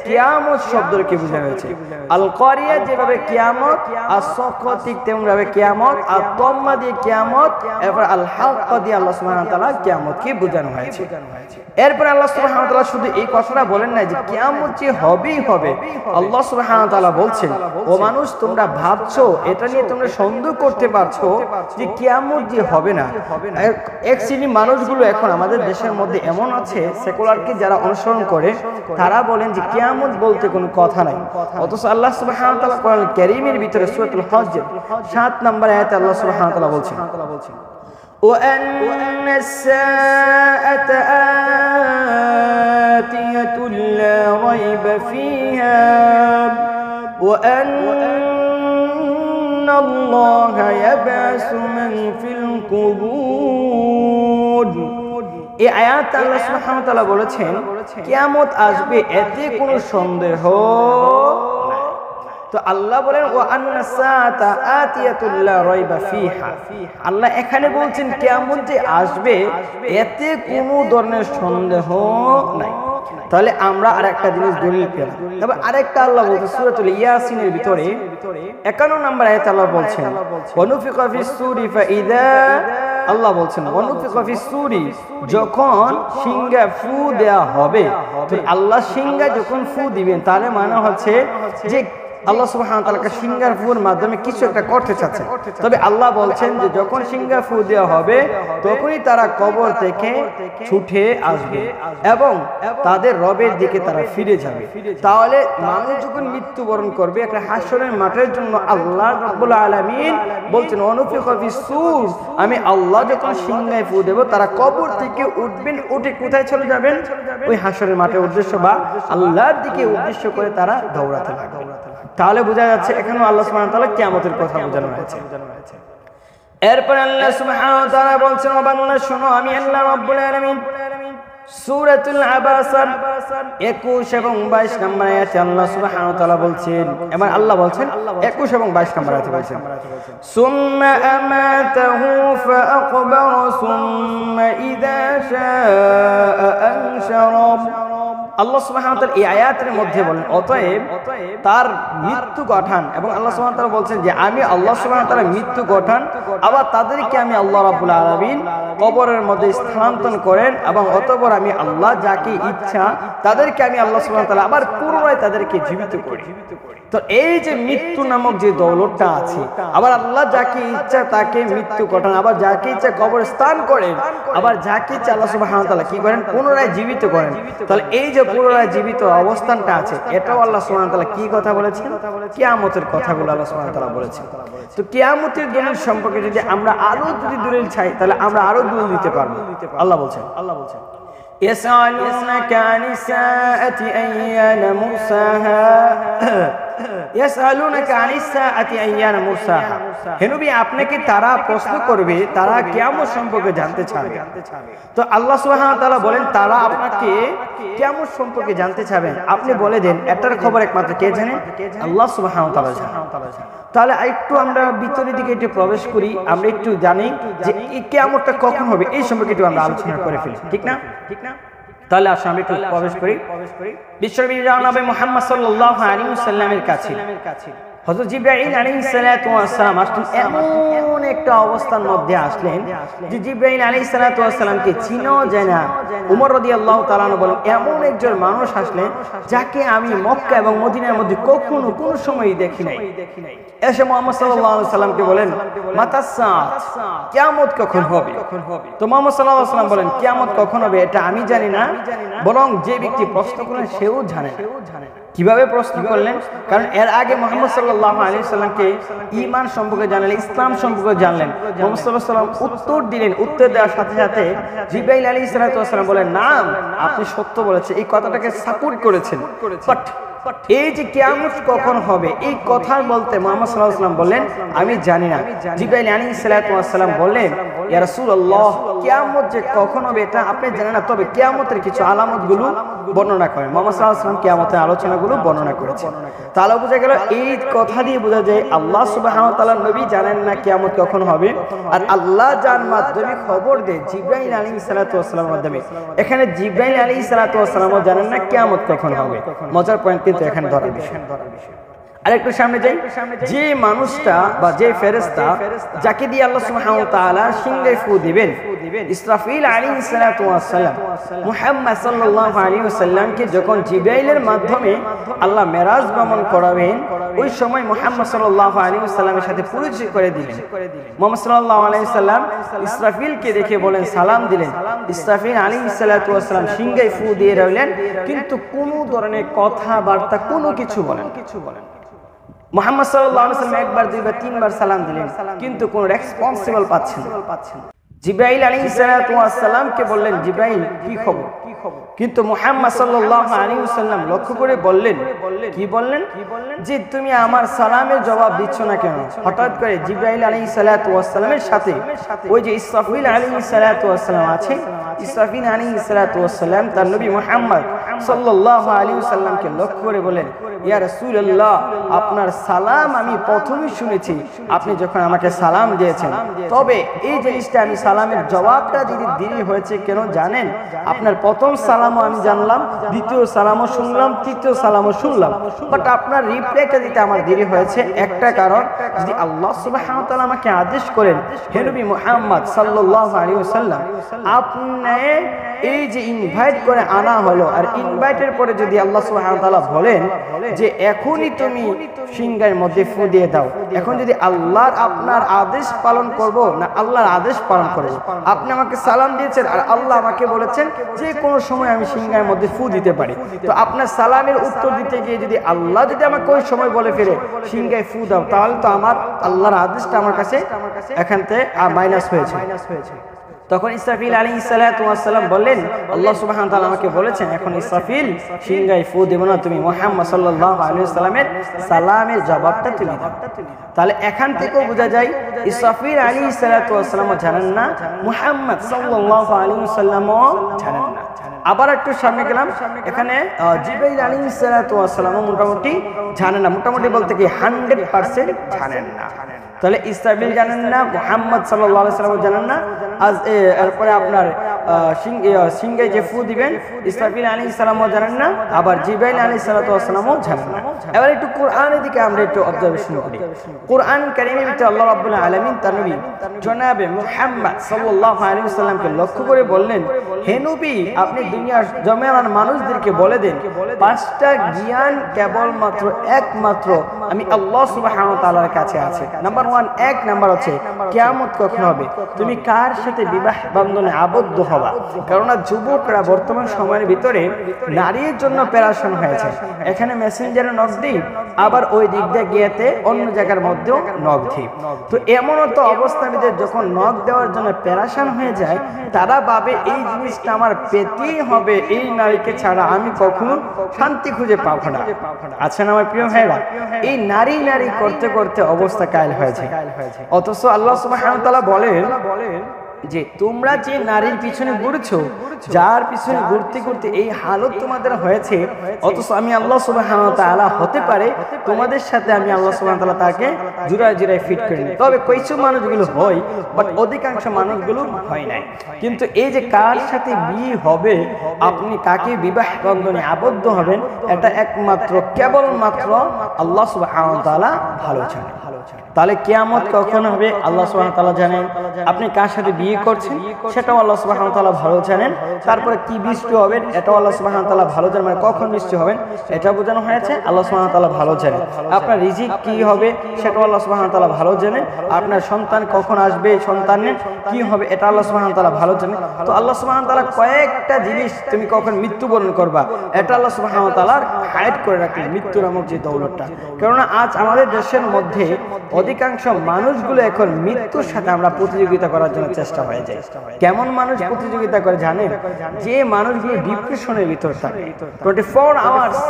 কিয়ামত শব্দকে বোঝানো হয়েছে। আল কারিয়া যেভাবে কিয়ামত, as-সাখা ঠিক তেমনভাবে কিয়ামত, আত-তাম্মা দিয়ে কিয়ামত, এরপর আল হাক্কা দিয়ে আল্লাহ সুবহানাহু ওয়া তাআলা কিয়ামতকে বোঝানো হয়েছে। এরপর আল্লাহ সুবহানাহু ওয়া তাআলা শুধু এই কথাটা বলেন না যে কিয়ামত যে হবেই হবে। আল্লাহ সুবহানাহু ওয়া তাআলা বলছেন, ও মানুষ তোমরা ভাবছো, এটা নিয়ে তোমরা সন্দেহ করতে পারছো যে কিয়ামত যে হবে না। এক শ্রেণীর মানুষগুলো এখন আমাদের দেশের মধ্যে এমন আছে, সেকুলারকে যারা অনুসরণ করে, তারা বলেন যে কিয়ামত বলতে কোনো কথা নাই। অথচ আল্লাহ সুবহানাহু ওয়া তাআলা কোরআন কারীমের ভিতরে সূরাতুল হজ্জ ৭ নম্বর আয়াতে আল্লাহ সুবহানাহু ওয়া তাআলা বলছেন وأن الساعة آتية لا ريب فيها وأن الله يبعث من في القبور। এই আয়াত আল্লাহ সুবহানাহু ওয়া তাআলা বলেছেন কিয়ামত আসবে, এতে কোনো সন্দেহ নাই। তো আল্লাহ বলেন ওয়া আন্না সাআতা আতিয়াতুল লা রাইবা ফিহা। আল্লাহ এখানে বলছেন কিয়ামত যে আসবে, এতে কোনো ধরনের সন্দেহ নাই। তাহলে আমরা আরেকটা জিনিস দলিল পেলাম। তবে আরেকটা আল্লাহ বলছেন সূরাতুল ইয়াসিনের ভিতরে ৫১ নম্বর আয়াতে আল্লাহ বলছেন ওয়ানুফিকা ফিস সূরি ফাইযা, আল্লাহ বলছেন ওয়ানুফিকা ফিস সূরি, যখন সিংহা ফু দেয়া হবে। তো আল্লাহ সিংহা যখন ফু দিবেন, তাহলে মানে হচ্ছে যে আল্লাহ সুবহানাহু ওয়া তাআলা সিংহার ফুর মাধ্যমে কিছু একটা করতে চাচ্ছেন। তবে আল্লাহ বলছেন যে যখন সিংহা ফু দেওয়া হবে, তখনই তারা কবর থেকে ছুটে আসবে এবং তাদের রবের দিকে তারা ফিরে যাবে। তাহলে মানুষ যখন মৃত্যুবরণ করবে, একটা হাসরের মাঠের জন্য আল্লাহ রাব্বুল আলামিন বলছেন অনুফিকা ফিস সূর, আমি আল্লাহ যখন সিংহায় ফু দেব, তারা কবর থেকে উঠবেন, উঠে কোথায় চলে যাবেন? ওই হাসরের মাঠের উদ্দেশ্য বা আল্লাহর দিকে উদ্দেশ্য করে তারা দৌড়াতে লাগবে। তাহলে বোঝা যাচ্ছে এখানেও আল্লাহ সুবহানাহু ওয়া তাআলা কিয়ামতের কথা বোঝানো হয়েছে। এরপর আল্লাহ সুবহানাহু ওয়া তাআলা বলছেন ও বান্দা শোনো, আমি আল্লাহ রাব্বুল আলামিন সূরাতুল আবাসার 21 এবং 22 নম্বর আয়াতে আল্লাহ সুবহানাহু ওয়া তাআলা বলছেন, এবার আল্লাহ বলছেন 21 এবং 22 নম্বর আয়াতে বলছেন, সুম্মা আমাতাহু ফাআকবারা সুম্মা ইযা শাআ আনশারা। আল্লাহ সুবহানাহু ওয়া তাআলা এই আয়াতের মধ্যে বলেন অতএব তার মৃত্যু গঠান, এবং আল্লাহ সুবহানাহু ওয়া তাআলা বলছেন যে আমি আল্লাহ সুবহানাহু ওয়া তাআলা মৃত্যু গঠান, আবার তাদেরকে আমি আল্লাহ রাব্বুল আলামিন কবরের মধ্যে স্থানান্তর করেন, এবং অতঃপর আমি আল্লাহ যাকে ইচ্ছা তাদেরকে আমি আল্লাহ সুবহানাহু ওয়া তাআলা আবার পুনরায় তাদেরকে জীবিত করি। তো এই যে মৃত্যু নামক যে দৌলতটা আছে, আবার আল্লাহ যাকে ইচ্ছা তাকে মৃত্যু ঘটান, আবার যাকে ইচ্ছা কবর স্থান করেন, আবার যাকে ইচ্ছা আল্লাহ সুবহানাহু ওয়া তাআলা কি করেন পুনরায় জীবিত করেন। তাহলে এই যে পুনরায় জীবিত অবস্থানটা আছে, এটাও আল্লাহ সুবহানাহু ওয়া তাআলা কি কথা বলেছেন? কিয়ামতের কথাগুলো আল্লাহ সুবহানাহু ওয়া তাআলা বলেছেন। তো কিয়ামতের দলিল সম্পর্কে যদি আমরা আরো যদি দলিল চাই, তাহলে আমরা আরো দলিল দিতে পারবো। আল্লাহ বলছেন ইয়াসআলুনাকা আনিস সাআতি আইয়ানা মুরসাহা, ইয়াসআলুনাকা আনিস সাআতি আইয়ানা মুরসাহা। হে নবী, আপনাকে তারা প্রশ্ন করবে, তারা কিয়ামত সম্পর্কে জানতে চাবে। তো আল্লাহ সুবহানাহু ওয়া তাআলা বলেন তারা আপনাকে কিয়ামত সম্পর্কে জানতে চাবেন, আপনি বলে দেন এটার খবর একমাত্র কে জানেন? আল্লাহ সুবহানাহু ওয়া তাআলা জানেন। তাহলে একটু আমরা ভিতরের দিকে একটু প্রবেশ করি, আমরা একটু জানি যে এই কিয়ামতটা কখন হবে, এই সম্পর্কে একটু আমরা আলোচনা করে ফেলি, ঠিক না? তাহলে আসলে আমরা একটু প্রবেশ করি বিশ্বনবী জনাবে মুহাম্মদ সাল্লাল্লাহু আলাইহি ওয়াসাল্লামের কাছে। হযরত জিবরাইল আলাইহিস সালাতু ওয়াস সালাম আসলেন, এমন একটা অবস্থার মধ্যে আসলেন যে জিবরাইল আলাইহিস সালাতু ওয়াস সালামকে চিনো যায় না। ওমর রাদিয়াল্লাহু তাআলা আনহু বলেন এমন একজন মানুষ আসলেন যাকে আমি মক্কা এবং মদিনার মধ্যে কখনো কোনো সময় দেখি নাই। এসে মুহাম্মদ সাল্লাল্লাহু আলাইহি ওয়াসাল্লামকে বলেন মাতাস সাআত, কিয়ামত কখন হবে? তো মুহাম্মদ সাল্লাল্লাহু আলাইহি ওয়াসাল্লাম বলেন কিয়ামত কখন হবে এটা আমি জানি না, বরং যে ব্যক্তি প্রশ্ন করলেন সেও জানে না। কিভাবে প্রশ্ন করলেন? কারণ এর আগে মুহাম্মদ সাল্লাল্লাহু আলাইহি ওয়াসাল্লামকে ঈমান সম্পর্কে জানলেন, ইসলাম সম্পর্কে জানলেন। মুহাম্মদ সাল্লাল্লাহু আলাইহি ওয়াসাল্লাম উত্তর দিলেন, উত্তর দেওয়ার সাথে সাথে জিবরাইল আলাইহিস সালাতু ওয়াসাল্লাম বলেন নাম, আপনি সত্য বলেছেন, এই কথাটাকে সাপোর্ট করেছেন। বাট এই যে কিয়ামত কখন হবে এই কথা বলতে মুহাম্মদ সাল্লাল্লাহু আলাইহি ওয়াসাল্লাম বললেন আমি জানি না। জিবরাইল আলাইহিস সালাতু ওয়াসাল্লাম বললেন ইয়া রাসূলুল্লাহ, কিয়ামত যে কখন হবে এটা আপনি জানেন না, তবে কিয়ামতের কিছু আলামতগুলো বর্ণনা করেন। মুহাম্মদ সাল্লাল্লাহু আলাইহি ওয়াসাল্লাম কিয়ামতের আলোচনাগুলো বর্ণনা করেছেন। তাহলে বোঝা গেল এই কথা দিয়ে বোঝা যায় আল্লাহ সুবহানাহু ওয়া তাআলা নবী জানেন না কিয়ামত কখন হবে, আর আল্লাহ যার মাধ্যমে খবর দেয় জিবরাইল আলাইহিস সালাতু ওয়াসাল্লামের মাধ্যমে। এখানে জিবরাইল আলাইহিস সালাতু ওয়াসাল্লামও জানেন না কিয়ামত কখন হবে। মজার পয়েন্ট কিন্তু এখানে ধরার বিষয়। আরেকটু সামনে যাই, যে মানুষটা বা যে ফেরেশতা যাকে দিয়ে আল্লাহ সুবহানাহু ওয়া তাআলা সিংহে ফু দিবেন, ইসরাফিল আলাইহিস সালাতু ওয়াস সালাম মুহাম্মদ সাল্লাল্লাহু আলাইহি ওয়াসাল্লামকে যখন জিবরাইলের মাধ্যমে আল্লাহ মেরাজ ভ্রমণ করাবেন, ওই সময় মুহাম্মদ সাল্লাল্লাহু আলাইহি ওয়াসাল্লামের সাথে পরিচয় করে দিলেন। মুহাম্মদ সাল্লাল্লাহু আলাইহি ওয়াসাল্লাম ইসরাফিলকে দেখে বলেন সালাম দিলেন। ইসরাফিল আলাইহিস সালাতু ওয়াস সালাম সিংহে ফু দিয়ে রইলেন, কিন্তু কোনো ধরনের কথাবার্তা কোনো কিছু বলেন। মুহাম্মদ সাল্লাল্লাহু আলাইহি ওয়াসাল্লাম একবার দুইবার তিনবার সালাম দিলেন, কিন্তু কোনো রেসপন্সিবল পাচ্ছেন না। জিবরাইল আলাইহিস সালাতু ওয়াস সালামকে বললেন জিবরাইল কি খবর? কিন্তু মুহাম্মদ সাল্লাল্লাহু আলাইহি ওয়াসাল্লাম লক্ষ্য করে বললেন, কি বললেন? যে তুমি আমার সালামের জবাব দিচ্ছ না কেন? হঠাৎ করে জিবরাইল আলাইহিস সালাতু ওয়াস সালামের সাথে ওই যে ইসরাফিল আলাইহিস সালাতু ওয়াস সালাম আছে, ইসরাফিল আলাইহিস সালাতু ওয়াস সালাম তার নবী মুহাম্মদ সাল্লাল্লাহু আলাইহি ওয়াসাল্লামকে লক্ষ্য করে বলেন ইয়া রাসূলুল্লাহ, আপনার সালাম আমি প্রথমেই শুনেছি আপনি যখন আমাকে সালাম দিয়েছেন, তবে এই জিনিসটা আমি সালামের জবাবটা দিতে দেরি হয়েছে কেন জানেন? আপনার প্রথম সালামও আমি জানলাম, দ্বিতীয় সালামও শুনলাম, তৃতীয় সালামও শুনলাম, বাট আপনার রিপ্লাইটা দিতে আমার দেরি হয়েছে একটা কারণ, যদি আল্লাহ সুবহানাহু ওয়া তাআলা আমাকে আদেশ করেন হে নবী মুহাম্মদ সাল্লাল্লাহু আলাইহি ওয়াসাল্লাম আপনি এই যে ইনভাইট করে আনা হলো, আর ইনভাইটের পরে যদি আল্লাহ সুবহানাহু ওয়া তাআলা বলেন যে এখনই তুমি সিংহের মধ্যে ফু দিয়ে দাও, এখন যদি আল্লাহর আপনার আদেশ পালন করব না আল্লাহর আদেশ পালন করব? আপনি আমাকে সালাম দিয়েছেন আর আল্লাহ আমাকে বলেছেন যে কোনো সময় আমি সিংহের মধ্যে ফু দিতে পারি, তো আপনার সালামের উত্তর দিতে গিয়ে যদি আল্লাহ যদি আমাকে ওই সময় বলে ফিরে সিংহে ফু দাও, তাহলে তো আমার আল্লাহর আদেশটা আমার কাছে এখান থেকে মাইনাস হয়েছে। তখন ইসরাফিল আলাইহিস সালাতু ওয়াস সালাম বললেন আল্লাহ সুবহানাহু ওয়া তাআলা আমাকে বলেছেন এখন ইসরাফিল সিংহে ফু দেবে না, তুমি মুহাম্মদ সাল্লাল্লাহু আলাইহি ওয়াসাল্লামের সালামের জবাবটা তুমি দাও। তাহলে এখান থেকেও বোঝা যায় ইসরাফিল আলাইহিস সালাতু ওয়াস সালামও জানেন না, মুহাম্মদ সাল্লাল্লাহু আলাইহি ওয়াসাল্লামও জানেন না। আবার একটু সামনে গেলাম, এখানে জিবরাইল আলাইহিস সালাতু ওয়াস সালাম মোটামুটি জানেন না, মোটামুটি বলতে কি 100% জানেন না। তাহলে ইসরাফিল জানেন না, মুহাম্মদ সাল্লাল্লাহু আলাইহি ওয়াসাল্লাম জানেন না। আজ এরপরে আপনার সিংহে যে ফু দিবেন ইসরাফিল আলাইহিস সালামও জানেন না, আবার জিবরাইল আলাইহিস সালাতু ওয়াস সালামও জানেন না। এবার একটু কোরআনের দিকে আমরা একটু অবজারভেশন করি। কোরআন কারীমের ভিতরে আল্লাহ রাব্বুল আলামিন তার নবী জনাবে মুহাম্মদ সাল্লাল্লাহু আলাইহি ওয়াসাল্লামকে লক্ষ্য করে বললেন, হে নবী আপনি দুনিয়ার জমিয়ার মানুষদেরকে বলে দেন 5টা জ্ঞান কেবলমাত্র একমাত্র আমি আল্লাহ সুবহানাহু ওয়া তাআলার কাছে আছে। নাম্বার 1, 1 নাম্বার হচ্ছে কিয়ামত কখন হবে, তুমি কার সাথে বিবাহ বন্ধনে আবদ্ধ হবা। কারণ যুবকরা বর্তমান সময়ের ভিতরে নারীর জন্য প্যারাশন হয়েছে, এখানে মেসেঞ্জারে নক দিই, আবার ওই দিক দিয়ে গিয়েতে অন্য জায়গার মধ্যেও নক দিই। তো এমনও তো অবস্থাবিদের যখন নক দেওয়ার জন্য প্যারাশন হয়ে যায়, তারা ভাবে এই জিনিসটা আমার পেতেই হবে, এই নারীকে ছাড়া আমি কখনো শান্তি খুঁজে পাবো না। আচ্ছা না আমার প্রিয় ভাইরা, এই নারী নারী করতে করতে অবস্থা কায়েল হয়েছে। অথচ আল্লাহ সুবহানাহু ওয়া তাআলা বলেন যে তোমরা যে নারীর পিছনে ঘুরছো, যার পিছনে ঘুরতে ঘুরতে এই হালত তোমাদের হয়েছে, অথচ আমি আল্লাহ সুবহানাহু ওয়া তাআলা হতে পারে তোমাদের সাথে আমি আল্লাহ সুবহানাহু ওয়া তাআলা তাকে জোড়ায় জোড়ায় ফিট করে নিই। তবে কিছু মানুষগুলো হয়, বাট অধিকাংশ মানুষগুলো হয় নাই। কিন্তু এই যে কার সাথে বিয়ে হবে, আপনি কাকে বিবাহ বন্ধনে আবদ্ধ হবেন, এটা একমাত্র কেবলমাত্র আল্লাহ সুবহানাহু ওয়া তাআলা ভালো জানেন। তাহলে কিয়ামত কখন হবে আল্লাহ সুবহানাহু ওয়া তাআলা জানেন, আপনি কার সাথে বিয়ে করছেন সেটাও আল্লাহ সুবহানাহু ওয়া তাআলা ভালো জানেন, তারপরে কি বৃষ্টি হবে এটাও আল্লাহ সুবহানাহু ওয়া তাআলা ভালো জানেন, মানে কখন বৃষ্টি হবেন এটা বোঝানো হয়েছে, আল্লাহ সুবহানাহু ওয়া তাআলা ভালো জানেন। আপনার রিজিক কি হবে সেটাও আল্লাহ সুবহানাহু ওয়া তাআলা ভালো জানেন, আপনার সন্তান কখন আসবে, সন্তানের কি হবে এটা আল্লাহ সুবহানাহু ওয়া তাআলা ভালো জানেন। তো আল্লাহ সুবহানাহু ওয়া তাআলা কয়েকটা জিনিস, তুমি কখন মৃত্যুবরণ করবা এটা আল্লাহ সুবহানাহু ওয়া তাআলা হাইড করে রাখলেন, মৃত্যু নামক যে দৌলতটা। কেননা আজ আমাদের দেশের মধ্যে অধিকাংশ মানুষগুলো এখন মৃত্যুর সাথে আমরা প্রতিযোগিতা করার জন্য চেষ্টা হয়ে যায়। কেমন মানুষ প্রতিযোগিতা করে জানেন, যে মানুষগুলো ডিপ্রেশনের ভিতর থাকে, 24 আওয়ার্স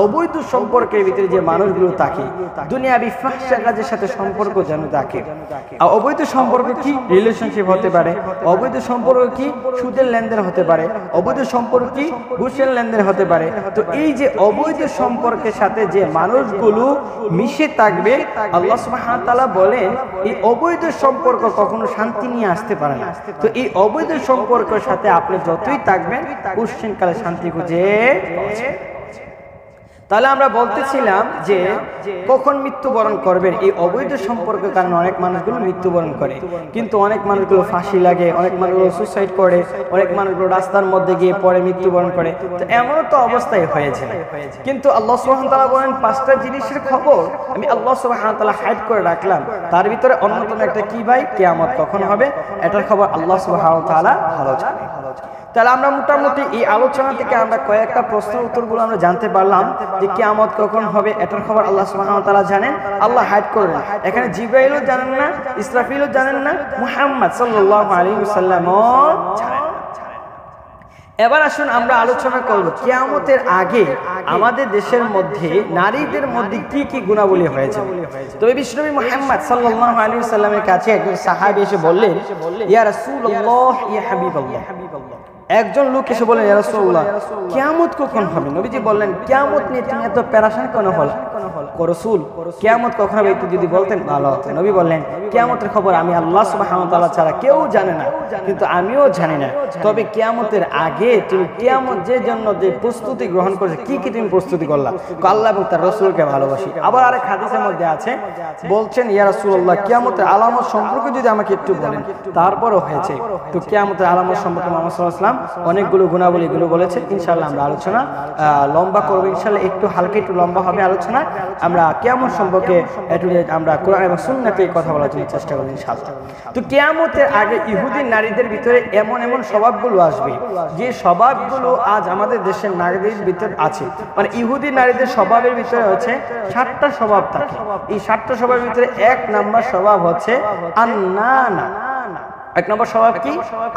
অবৈধ সম্পর্কের ভিতরে যে মানুষগুলো থাকে, দুনিয়াবি ফাহশা কাজের সাথে সম্পর্ক যেন থাকে। অবৈধ সম্পর্ক কি, রিলেশনশিপ হতে পারে, অবৈধ সম্পর্ক কি, সুদের লেনদেন হতে পারে, অবৈধ সম্পর্ক কি, ঘুষের লেনদেন হতে পারে। তো এই যে অবৈধ সম্পর্কের সাথে যে মানুষগুলো মিশে থাকবে, আল্লাহ সুবহানাহু ওয়া তাআলা বলেন এই অবৈধ সম্পর্ক কখনো শান্তি নিয়ে আসতে পারে না। তো এই অবৈধ সম্পর্কের সাথে আপনি যতই থাকবেন কোশ্চেনকালে শান্তি খুঁজে। তাহলে আমরা বলতেছিলাম যে কখন মৃত্যুবরণ করবেন, এই অবৈধ সম্পর্কের কারণে অনেক মানুষগুলো মৃত্যুবরণ করে, কিন্তু অনেক মানুষগুলো ফাঁসি লাগে, অনেক মানুষগুলো সুসাইড করে, অনেক মানুষগুলো রাস্তার মধ্যে গিয়ে পরে মৃত্যুবরণ করে। তো এমনও তো অবস্থায় হয়েছে, কিন্তু আল্লাহ সুবহানাহু ওয়া তাআলা বলেন 5টা জিনিসের খবর আমি আল্লাহ সুবহানাহু ওয়া তাআলা হাইড করে রাখলাম, তার ভিতরে অন্যতম একটা কি ভাই, কিয়ামত কখন হবে এটার খবর আল্লাহ সুবহানাহু ওয়া তাআলা ভালো জানেন। তাহলে আমরা মোটামুটি এই আলোচনা থেকে আমরা কয়েকটা প্রশ্নের উত্তরগুলো আমরা জানতে পারলাম যে কিয়ামত কখন হবে এটার খবর আল্লাহ সুবহানাহু ওয়া তাআলা জানেন, আল্লাহ হাইড করেন। এখানে জিবরাইলও জানেন না, ইসরাফিলও জানেন না, মুহাম্মদ সাল্লাল্লাহু আলাইহি ওয়াসাল্লামও জানেন। এবার আসুন আমরা আলোচনা করব কিয়ামতের আগে আমাদের দেশের মধ্যে নারীদের মধ্যে কি কি গুণাবলী হয়েছে। তবে বিশ্বনবী মুহাম্মদ সাল্লাল্লাহু আলাইহি ওয়াসাল্লামের কাছে একজন সাহাবী এসে বললেন, ইয়া রাসূলুল্লাহ, ইয়া হাবিবাল্লাহ, একজন লোক এসে বলেন, ইয়া রাসূলুল্লাহ কিয়ামত কখন হবে? নবীজি বললেন, কিয়ামত নিয়ে তুমি এত পেরেশান কেন হলো রাসূল, কিয়ামত কখন হবে একটু যদি বলতেন ভালো হতো। নবী বললেন, কিয়ামতের খবর আমি আল্লাহ সুবহানাহু ওয়া তাআলা ছাড়া কেউ জানে না, কিন্তু আমিও জানি না। তবে কিয়ামতের আগে তুমি কিয়ামত যে জন্য যে প্রস্তুতি গ্রহণ করেছো, কি কি তুমি প্রস্তুতি করলা? আল্লাহ এবং তার রাসূলকে ভালোবাসি। আবার আরেক হাদিসের মধ্যে আছে, বলছেন, ইয়া রাসূলুল্লাহ কিয়ামতের আলামত সম্পর্কে যদি আমাকে একটু বলেন। তারপরও হয়েছে। তো কিয়ামতের আলামত সম্পর্কে মুহাম্মদ সাল্লাল্লাহু আলাইহি ওয়াসাল্লাম অনেকগুলো গুণাবলীগুলো বলেছেন। ইনশাআল্লাহ আমরা আলোচনা লম্বা করব, ইনশাআল্লাহ একটু হালকা একটু লম্বা হবে আলোচনা। আমরা কিয়ামত সম্পর্কে একটু আমরা কোরআন এবং সুন্নাতে কথা বলার জন্য চেষ্টা করব ইনশাআল্লাহ। তো কিয়ামতের আগে ইহুদি নারীদের ভিতরে এমন এমন স্বভাবগুলো আসবে যে স্বভাবগুলো আজ আমাদের দেশের নারীদের ভিতরে আছে। মানে ইহুদি নারীদের স্বভাবের ভিতরে হচ্ছে 7টা স্বভাব থাকে। এই 7টা স্বভাবের ভিতরে 1 নাম্বার স্বভাব হচ্ছে আন্নানা। 1 নম্বর স্বভাব কি?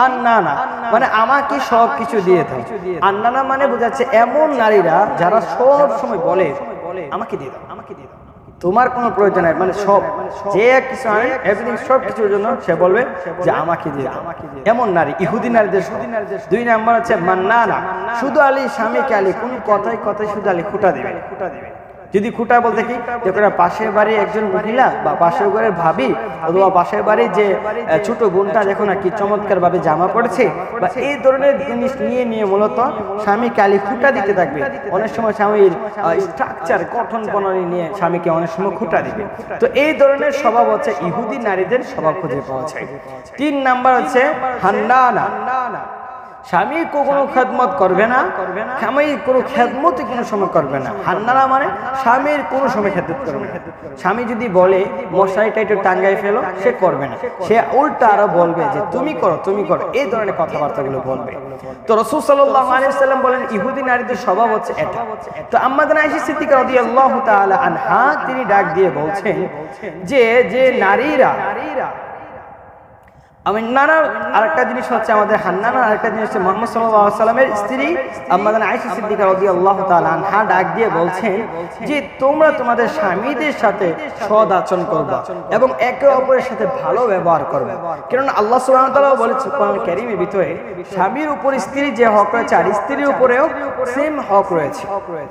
আন্নানা, মানে আমাকে সব কিছু দিয়ে দাও। আন্নানা মানে বোঝাচ্ছে এমন নারীরা যারা সব সময় বলে আমাকে দিয়ে দাও, আমাকে দিয়ে দাও, তোমার কোনো প্রয়োজন নাই, মানে সব যে কিছু আনে এভরিথিং সব কিছুর জন্য সে বলবে যে আমাকে দিয়ে দাও। এমন নারী ইহুদি নারীদের। 2 নাম্বার হচ্ছে মান্নানা, শুধু আলী স্বামীকে আলী কোন কথায় কথায় শুধু আলী খুঁটা দিবে। যদি খুঁটা বলতে কি, দেখো পাশের বাড়ির একজন মহিলা বা পাশের ঘরের ভাবি অথবা পাশের বাড়ির যে ছোট বোনটা দেখো না কি চমৎকার ভাবে জামা পড়েছে, বা এই ধরনের জিনিস নিয়ে মূলত স্বামীকে আলী খুঁটা দিতে থাকবে। অনেক সময় স্বামীর স্ট্রাকচার গঠন প্রণালী নিয়ে স্বামীকে অনেক সময় খুঁটা দিবে। তো এই ধরনের স্বভাব হচ্ছে ইহুদি নারীদের স্বভাব খুঁজে পাওয়া যায়। 3 নাম্বার হচ্ছে হান্নানা, স্বামীর কোনো খেদমত করবে না, স্বামীর কোনো খেদমত কোনো সময় করবে না। হান্নানা মানে স্বামীর কোনো সময় খেদমত করবে না। স্বামী যদি বলে মশারিটা একটু টাঙ্গাই ফেলো, সে করবে না, সে উল্টা আরো বলবে যে তুমি করো তুমি করো, এই ধরনের কথাবার্তাগুলো বলবে। তো রাসূল সাল্লাল্লাহু আলাইহি ওয়াসাল্লাম বলেন ইহুদি নারীদের স্বভাব হচ্ছে এটা। তো আম্মা আয়েশা সিদ্দিকা রাদিয়াল্লাহু তাআলা আনহা তিনি ডাক দিয়ে বলছেন যে নারীরা নানা আরেকটা জিনিস হচ্ছে আমাদের হান্নানা, আরেকটা জিনিস হচ্ছে মুহাম্মদ সাল্লাল্লাহু আলাইহি ওয়াসাল্লামের স্ত্রী আম্মা আয়েশা সিদ্দিকা রাদিয়াল্লাহু তাআলা আনহা ডাক দিয়ে বলছেন যে তোমরা তোমাদের স্বামীদের সাথে সৎ আচরণ করবে এবং একে অপরের সাথে ভালো ব্যবহার করবে। কারণ আল্লাহ সুবহানাহু ওয়া তাআলা বলেছেন কোরআন কারীমের ভিতরে স্বামীর উপর স্ত্রীর যে হক রয়েছে আর স্ত্রীর উপরেও সেম হক রয়েছে।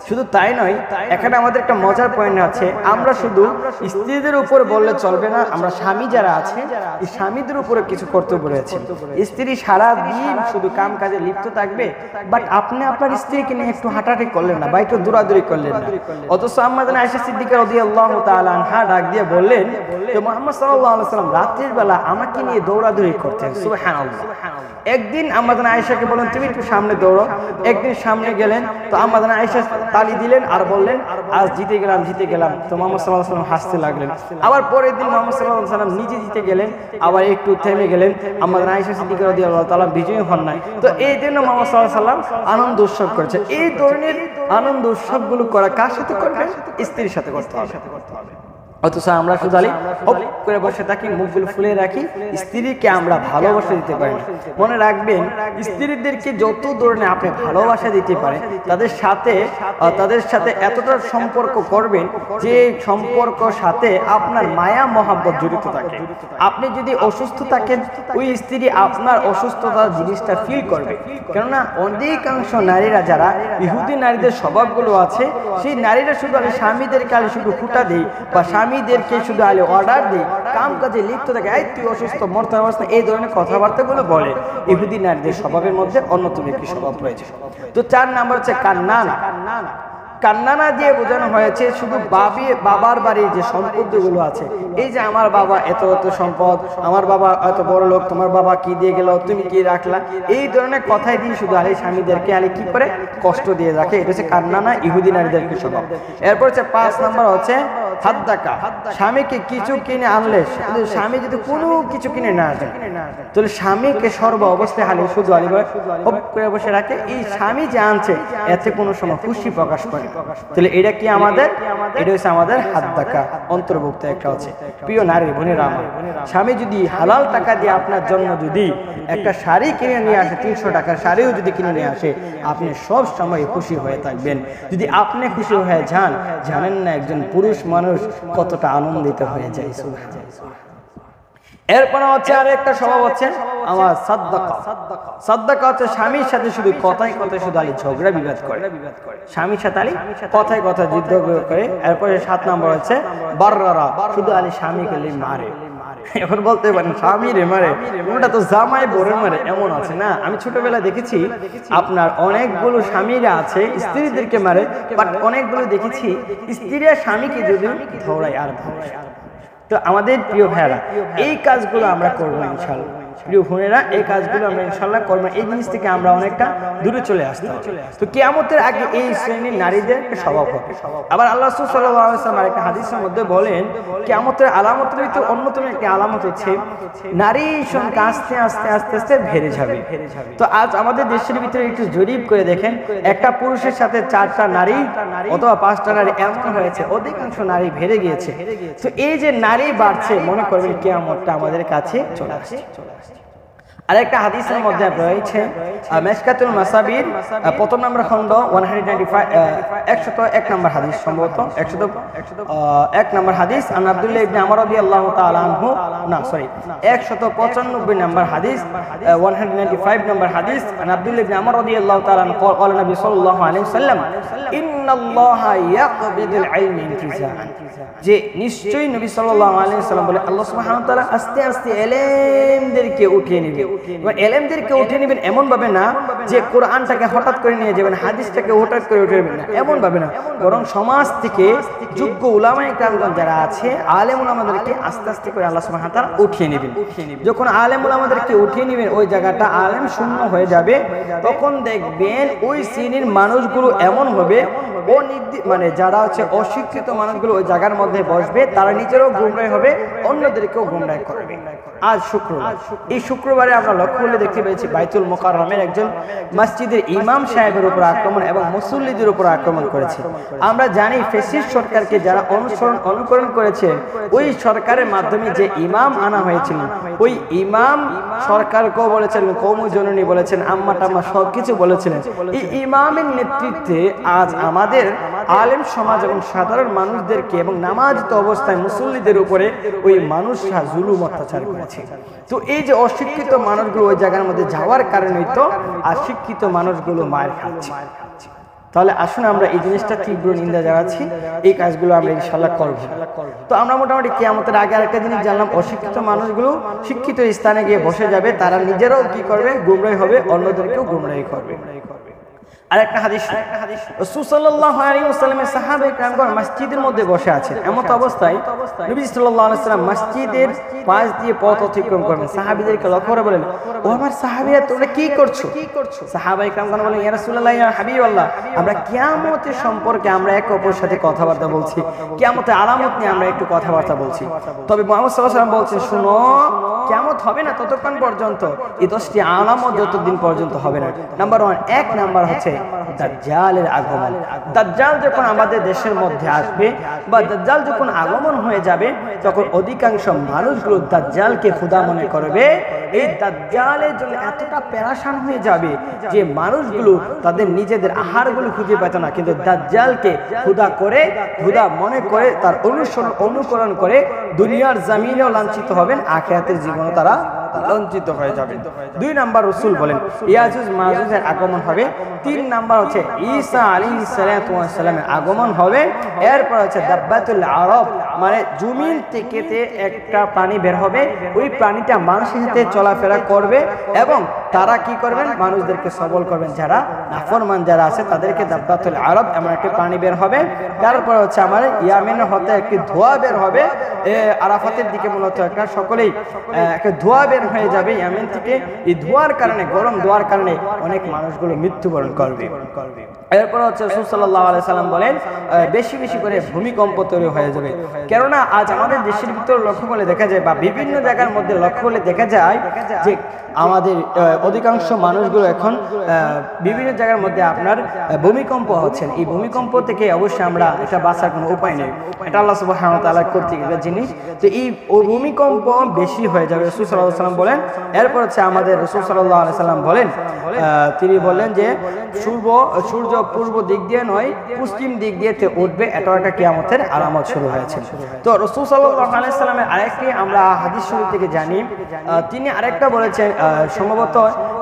শুধু তাই নয়, এখানে আমাদের একটা মজার পয়েন্ট আছে, আমরা শুধু স্ত্রীদের উপর বললে চলবে না, আমরা স্বামী যারা আছে এই স্বামীদের উপরে কিছু কর্তব্য রয়েছে। স্ত্রী সারা দিন শুধু কাম কাজে লিপ্ত থাকবে, বাট আপনি আপনার স্ত্রীকে নিয়ে একটু হাঁটাহাঁটি করলেন না বা একটু দৌড়াদৌড়ি করলেন না। অথচ আম্মা আয়েশা সিদ্দিকা রাদিয়াল্লাহু তাআলা আনহা ডাক দিয়ে বললেন যে মুহাম্মদ সাল্লাল্লাহু আলাইহি ওয়াসাল্লাম রাতের বেলা আমাকে নিয়ে দৌড়াদৌড়ি করতেন। সুবহানাল্লাহ। একদিন আম্মা আয়েশাকে বলেন তুমি একটু সামনে দৌড়ো, একদিন সামনে গেলেন তো আম্মা আয়েশা তালি দিলেন আর বললেন আজ জিতে গেলাম। তো মুহাম্মদ সাল্লাল্লাহু আলাইহি ওয়াসাল্লাম হাসতে লাগলেন। আবার পরের দিন মুহাম্মদ সাল্লাল্লাহু আলাইহি ওয়াসাল্লাম নিজে জিতে গেলেন, আবার একটু থেমে গেলেন, আম্মা আয়েশা সিদ্দিকা রাদিয়াল্লাহু তাআলা বিজয়ী হন নাই। তো এই দিন মুহাম্মদ সাল্লাল্লাহু আলাইহি ওয়াসাল্লাম আনন্দ উৎসব করেছে। এই ধরনের আনন্দ উৎসবগুলো করা কার সাথে করবেন? স্ত্রীর সাথে করতে হবে। অথচ আমরা শুধু হপ করে বসে থাকি, মুখগুলো ফুলে রাখি, স্ত্রীকে আমরা ভালোবাসা দিতে পারি না। মনে রাখবেন স্ত্রীদেরকে যত ধরনের আপনি ভালোবাসা দিতে পারেন তাদের সাথে এতটা সম্পর্ক করবেন যে সম্পর্ক সাথে আপনার মায়া মহাব্বত জড়িত থাকে। আপনি যদি অসুস্থ থাকেন ওই স্ত্রী আপনার অসুস্থতার জিনিসটা ফিল করবে। কেননা অধিকাংশ নারীরা যারা ইহুদি নারীদের স্বভাবগুলো আছে সেই নারীরা শুধু স্বামীদেরকে শুধু খুঁটা দেয় বা স্বামীদেরকে শুধু অর্ডার দেয়, কাম কাজে লিপ্ত থাকে, এই তুই অসুস্থ মরতে অবস্থা, এই ধরনের কথাবার্তাগুলো বলে। ইহুদি নারীদের স্বভাবের মধ্যে অন্যতম একটি স্বভাব রয়েছে। তো 4 নাম্বার হচ্ছে কান্নানা। কান্নানা দিয়ে বোঝানো হয়েছে শুধু বাবার বাড়ির যে সম্পদগুলো আছে, এই যে আমার বাবা এত সম্পদ, আমার বাবা এত বড় লোক, তোমার বাবা কি দিয়ে গেল, তুমি কি রাখলা, এই ধরনের কথাই দিয়ে শুধু স্বামীদেরকে কি করে কষ্ট দিয়ে রাখে। এটা হচ্ছে কান্নানা, ইহুদি নারীদের কি স্বভাব। এরপর হচ্ছে 5 নাম্বার হচ্ছে হাদ্দাকা। স্বামীকে কিছু কিনে আনলে, স্বামী যদি কোনো কিছু কিনে না আসে তাহলে স্বামীকে সর্ব অবস্থায় শুধু করে বসে রাখে। এই স্বামী যে আনছে এতে কোনো সময় খুশি প্রকাশ করে, তাহলে এটা কি আমাদের, এটা হচ্ছে আমাদের হাদ্দাকা অন্তর্ভুক্ত একটা হচ্ছে। প্রিয় নারী বোনেরা আমার, স্বামী যদি হালাল টাকা দিয়ে আপনার জন্য যদি একটা শাড়ি কিনে নিয়ে আসে, 300 টাকার শাড়িও যদি কিনে নিয়ে আসে, আপনি সব সময় খুশি হয়ে থাকবেন। যদি আপনি খুশি হয়ে যান, জানেন না একজন পুরুষ মানুষ কতটা আনন্দিত হয়ে যায়। এরপর হচ্ছে আর একটা স্বভাব হচ্ছে আমার সাদদাকা। সাদদাকা হচ্ছে স্বামীর সাথে শুধু কথায় শুধু ঝগড়া বিবাদ করে, স্বামীর সাথে কথায় যুদ্ধ করে। এরপরে 7 নম্বর হচ্ছে বাররা, শুধু স্বামীকে মারে। এখন বলতে পারেন স্বামী রে মারে, ওটা তো জামাই বরে মারে, এমন আছে না? আমি ছোটবেলায় দেখেছি আপনার অনেকগুলো স্বামীরা আছে স্ত্রীদেরকে মারে, বাট অনেকগুলো দেখেছি স্ত্রীরা স্বামীকে যদি ধরায় আর ধরায়। তো আমাদের প্রিয় ভাইরা এই কাজগুলো আমরা করবো ইনশাআল্লাহ। প্রিয় বোনেরা এই কাজগুলো আমরা ইনশাআল্লাহ করবো। এই জিনিস থেকে আমরা অনেকটা দূরে চলে আসতে হবে। তো কিয়ামতের আগে এই শ্রেণীর নারীদের স্বভাব হবে। আবার আল্লাহ রাসূল সাল্লাল্লাহু আলাইহি ওয়াসাল্লাম একটা হাদিসের মধ্যে বলেন কিয়ামতের আলামতের ভিতরে অন্যতম একটি আলামত হচ্ছে নারী সংখ্যা আস্তে আস্তে আস্তে আস্তে বেড়ে যাবে। তো আজ আমাদের দেশের ভিতরে একটু জরিপ করে দেখেন, একটা পুরুষের সাথে 4টা নারী অথবা 5টা নারী এমন হয়েছে, অধিকাংশ নারী বেড়ে গিয়েছে। তো এই যে নারী বাড়ছে, মনে করবেন কিয়ামতটা আমাদের কাছে চলে আসছে। আরেকটা হাদিসের মধ্যে রয়েছে মিশকাতুল মাসাবির প্রথম নম্বর খণ্ড 101 নম্বর হাদিস, সম্ভবত 101 নম্বর হাদিস। আন আব্দুল্লাহ ইবনে আমর রাদিয়াল্লাহু তাআলা আনহু, না সরি 195 নম্বর হাদিস, 195 নম্বর হাদিস। আন আব্দুল্লাহ ইবনে আমর রাদিয়াল্লাহু তাআলা আনহু قال النبي صلى الله عليه وسلم ان الله يقبض العلم انتزاعا, যে নিশ্চয়ই নবী সাল্লাল্লাহু আলাইহি ওয়াসাল্লাম বলে আল্লাহ সুবহানাহু ওয়া তাআলা আস্তে আস্তে ইলমদেরকে উঠিয়ে নেবেন। ইলমদেরকে উঠিয়ে নেবেন এমন ভাবে না যে কোরআনটাকে হঠাৎ করে নিয়ে যাবেন, হাদিসটাকে হঠাৎ করে উঠিয়ে নেবেন না, এমন ভাবে না, বরং সমাজ থেকে যোগ্য উলামায়ে কেরামগণ যারা আছে, আলেম উলামাদেরকে আস্তে আস্তে করে আল্লাহ সুবহানাহু ওয়া তাআলা উঠিয়ে নেবেন। যখন আলেম উলামাদেরকে উঠিয়ে নেবেন, ওই জায়গাটা আলেম শূন্য হয়ে যাবে, তখন দেখবেন ওই শ্রেণীর মানুষগুলো এমন হবে, মানে যারা হচ্ছে অশিক্ষিত মানুষগুলো ওই জায়গার মধ্যে বসবে, তারা নিজেরাও গুমরাহ হবে, অন্যদেরকেও গুমরাহ করবে। আজ শুক্রবার, এই শুক্রবারে আমরা লক্ষ্য করলে দেখতে পেয়েছি বাইতুল মুকাররমের একজন মসজিদের ইমাম সাহেবের উপর আক্রমণ এবং মুসল্লিদের উপর আক্রমণ করেছে। আমরা জানি ফ্যাসিস্ট সরকারকে যারা অনুকরণ করেছে, ওই সরকারের মাধ্যমে যে ইমাম আনা হয়েছিল, ওই ইমাম সরকারকেও বলেছেন, কওমুল জননী বলেছেন, আম্মা টাম্মা সবকিছু বলেছিলেন। এই ইমামের নেতৃত্বে আজ আমাদের আলেম সমাজ এবং সাধারণ মানুষদেরকে এবং নামাজরত অবস্থায় মুসল্লিদের উপরে ওই মানুষরা জুলুম অত্যাচার করেছে। তো এই যে অশিক্ষিত মানুষগুলো ওই জায়গার মধ্যে যাওয়ার কারণেই তো অশিক্ষিত মানুষগুলো মার খাচ্ছে। তাহলে আসুন আমরা এই জিনিসটা তীব্র নিন্দা জানাচ্ছি, এই কাজগুলো আমরা ইনশাআল্লাহ করব। তো আমরা মোটামুটি কিয়ামতের আগে আরেকটা জিনিস জানলাম, অশিক্ষিত মানুষগুলো শিক্ষিত স্থানে গিয়ে বসে যাবে, তারা নিজেরাও কি করবে, গুমরাহ হবে, অন্যদেরকেও গুমরাহ করবে। আরেকটা হাদিস, রাসূল সাল্লাল্লাহু আলাইহি ওয়াসাল্লামের সাহাবায়ে কেরামগণ মসজিদের মধ্যে বসে আছেন। এমত অবস্থায় নবী সাল্লাল্লাহু আলাইহি ওয়াসাল্লাম মসজিদের পাশ দিয়ে পথ অতিক্রম করবেন। সাহাবীদেরকে লক্ষ্য করে বলেন, ও আমার সাহাবীরা, তোমরা কি করছো? সাহাবায়ে কেরামগণ বলেন, ইয়া রাসূলুল্লাহ, ইয়া হাবিবাল্লাহ, আমরা কিয়ামতের সম্পর্কে আমরা একে অপরের সাথে কথাবার্তা বলছি, কিয়ামতের আলামত নিয়ে আমরা একটু কথাবার্তা বলছি। তবে মুহাম্মদ সাল্লাল্লাহু আলাইহি ওয়াসাল্লাম বলছেন, শুনো, কিয়ামত হবে না ততক্ষণ পর্যন্ত, এই 10টি আলামত যতদিন পর্যন্ত হবে না। নাম্বার 1, এক নাম্বার হচ্ছে দাজ্জালের আগমন। দাজ্জাল যখন আমাদের দেশের মধ্যে আসবে বা দাজ্জাল যখন আগমন হয়ে যাবে, তখন অধিকাংশ মানুষগুলো দাজ্জালকে খোদা মনে করবে। এই দাজ্জালের জন্য এতটা পেরেশান হয়ে যাবে যে মানুষগুলো তাদের নিজেদের আহারগুলো খুঁজে পেত না, কিন্তু দাজ্জালকে খোদা করে, খোদা মনে করে তার অনুকরণ করে দুনিয়ার জমিনেও লাঞ্ছিত হবেন, আখিরাতের জীবনে তারা লাঞ্ছিত হয়ে যাবে। 2 নাম্বার, রাসূল বলেন ইয়াজুজ মাজুজের আগমন হবে। 3 নাম্বার হচ্ছে ঈসা আলাইহিস সালামের আগমন হবে। এরপর হচ্ছে দাব্বাতুল আরব, মানে জমিন থেকে একটা প্রাণী বের হবে, ওই প্রাণীটা মানুষের সাথে চলাফেরা করবে এবং তারা কি করবেন, মানুষদেরকে সবল করবেন, যারা নাফরমান যারা আছে তাদেরকে। দাব্বাতুল আরব এমন একটা প্রাণী বের হবে। তারপর হচ্ছে আমার ইয়ামেন হতে একটি ধোঁয়া বের হবে, আরাফাতের দিকে মূলত একটা সকলেই একটা ধোঁয়া বের হয়ে যাবে ইয়ামেন থেকে। এই ধোঁয়ার কারণে, গরম ধোঁয়ার কারণে অনেক মানুষগুলো মৃত্যুবরণ করবে। এরপর হচ্ছে রাসূল সাল্লাল্লাহু আলাইহি সাল্লাম বলেন, বেশি বেশি করে ভূমিকম্প তৈরি হয়ে যাবে। কেননা আজ আমাদের দেশের ভিতর লক্ষ্য করলে দেখা যায়, বা বিভিন্ন জায়গার মধ্যে লক্ষ্য করলে দেখা যায় যে আমাদের অধিকাংশ মানুষগুলো এখন বিভিন্ন জায়গার মধ্যে আপনার ভূমিকম্প হচ্ছেন। এই ভূমিকম্প থেকে অবশ্যই আমরা এটা বাঁচার কোনো উপায় নেই, এটা আল্লাহ সুবহানাহু ওয়া তাআলা কর্তৃক একটা জিনিস। তো এই ভূমিকম্প বেশি হয়ে যাবে, রাসূল সাল্লাল্লাহু আলাইহি সাল্লাম বলেন। এরপর হচ্ছে আমাদের রাসূল সাল্লাল্লাহু আলাইহি সাল্লাম বলেন, তিনি বললেন যে সূর্য পূর্ব দিক দিয়ে নয়, পশ্চিম দিক দিয়ে উঠবে, এটাও একটা কিয়ামতের আলামত শুরু হয়েছে। তো রাসূল সাল্লাল্লাহু আলাইহি সাল্লামের আরেকটি আমরা হাদিস শরীফ থেকে জানি, তিনি আরেকটা বলেছেন, সম্ভবত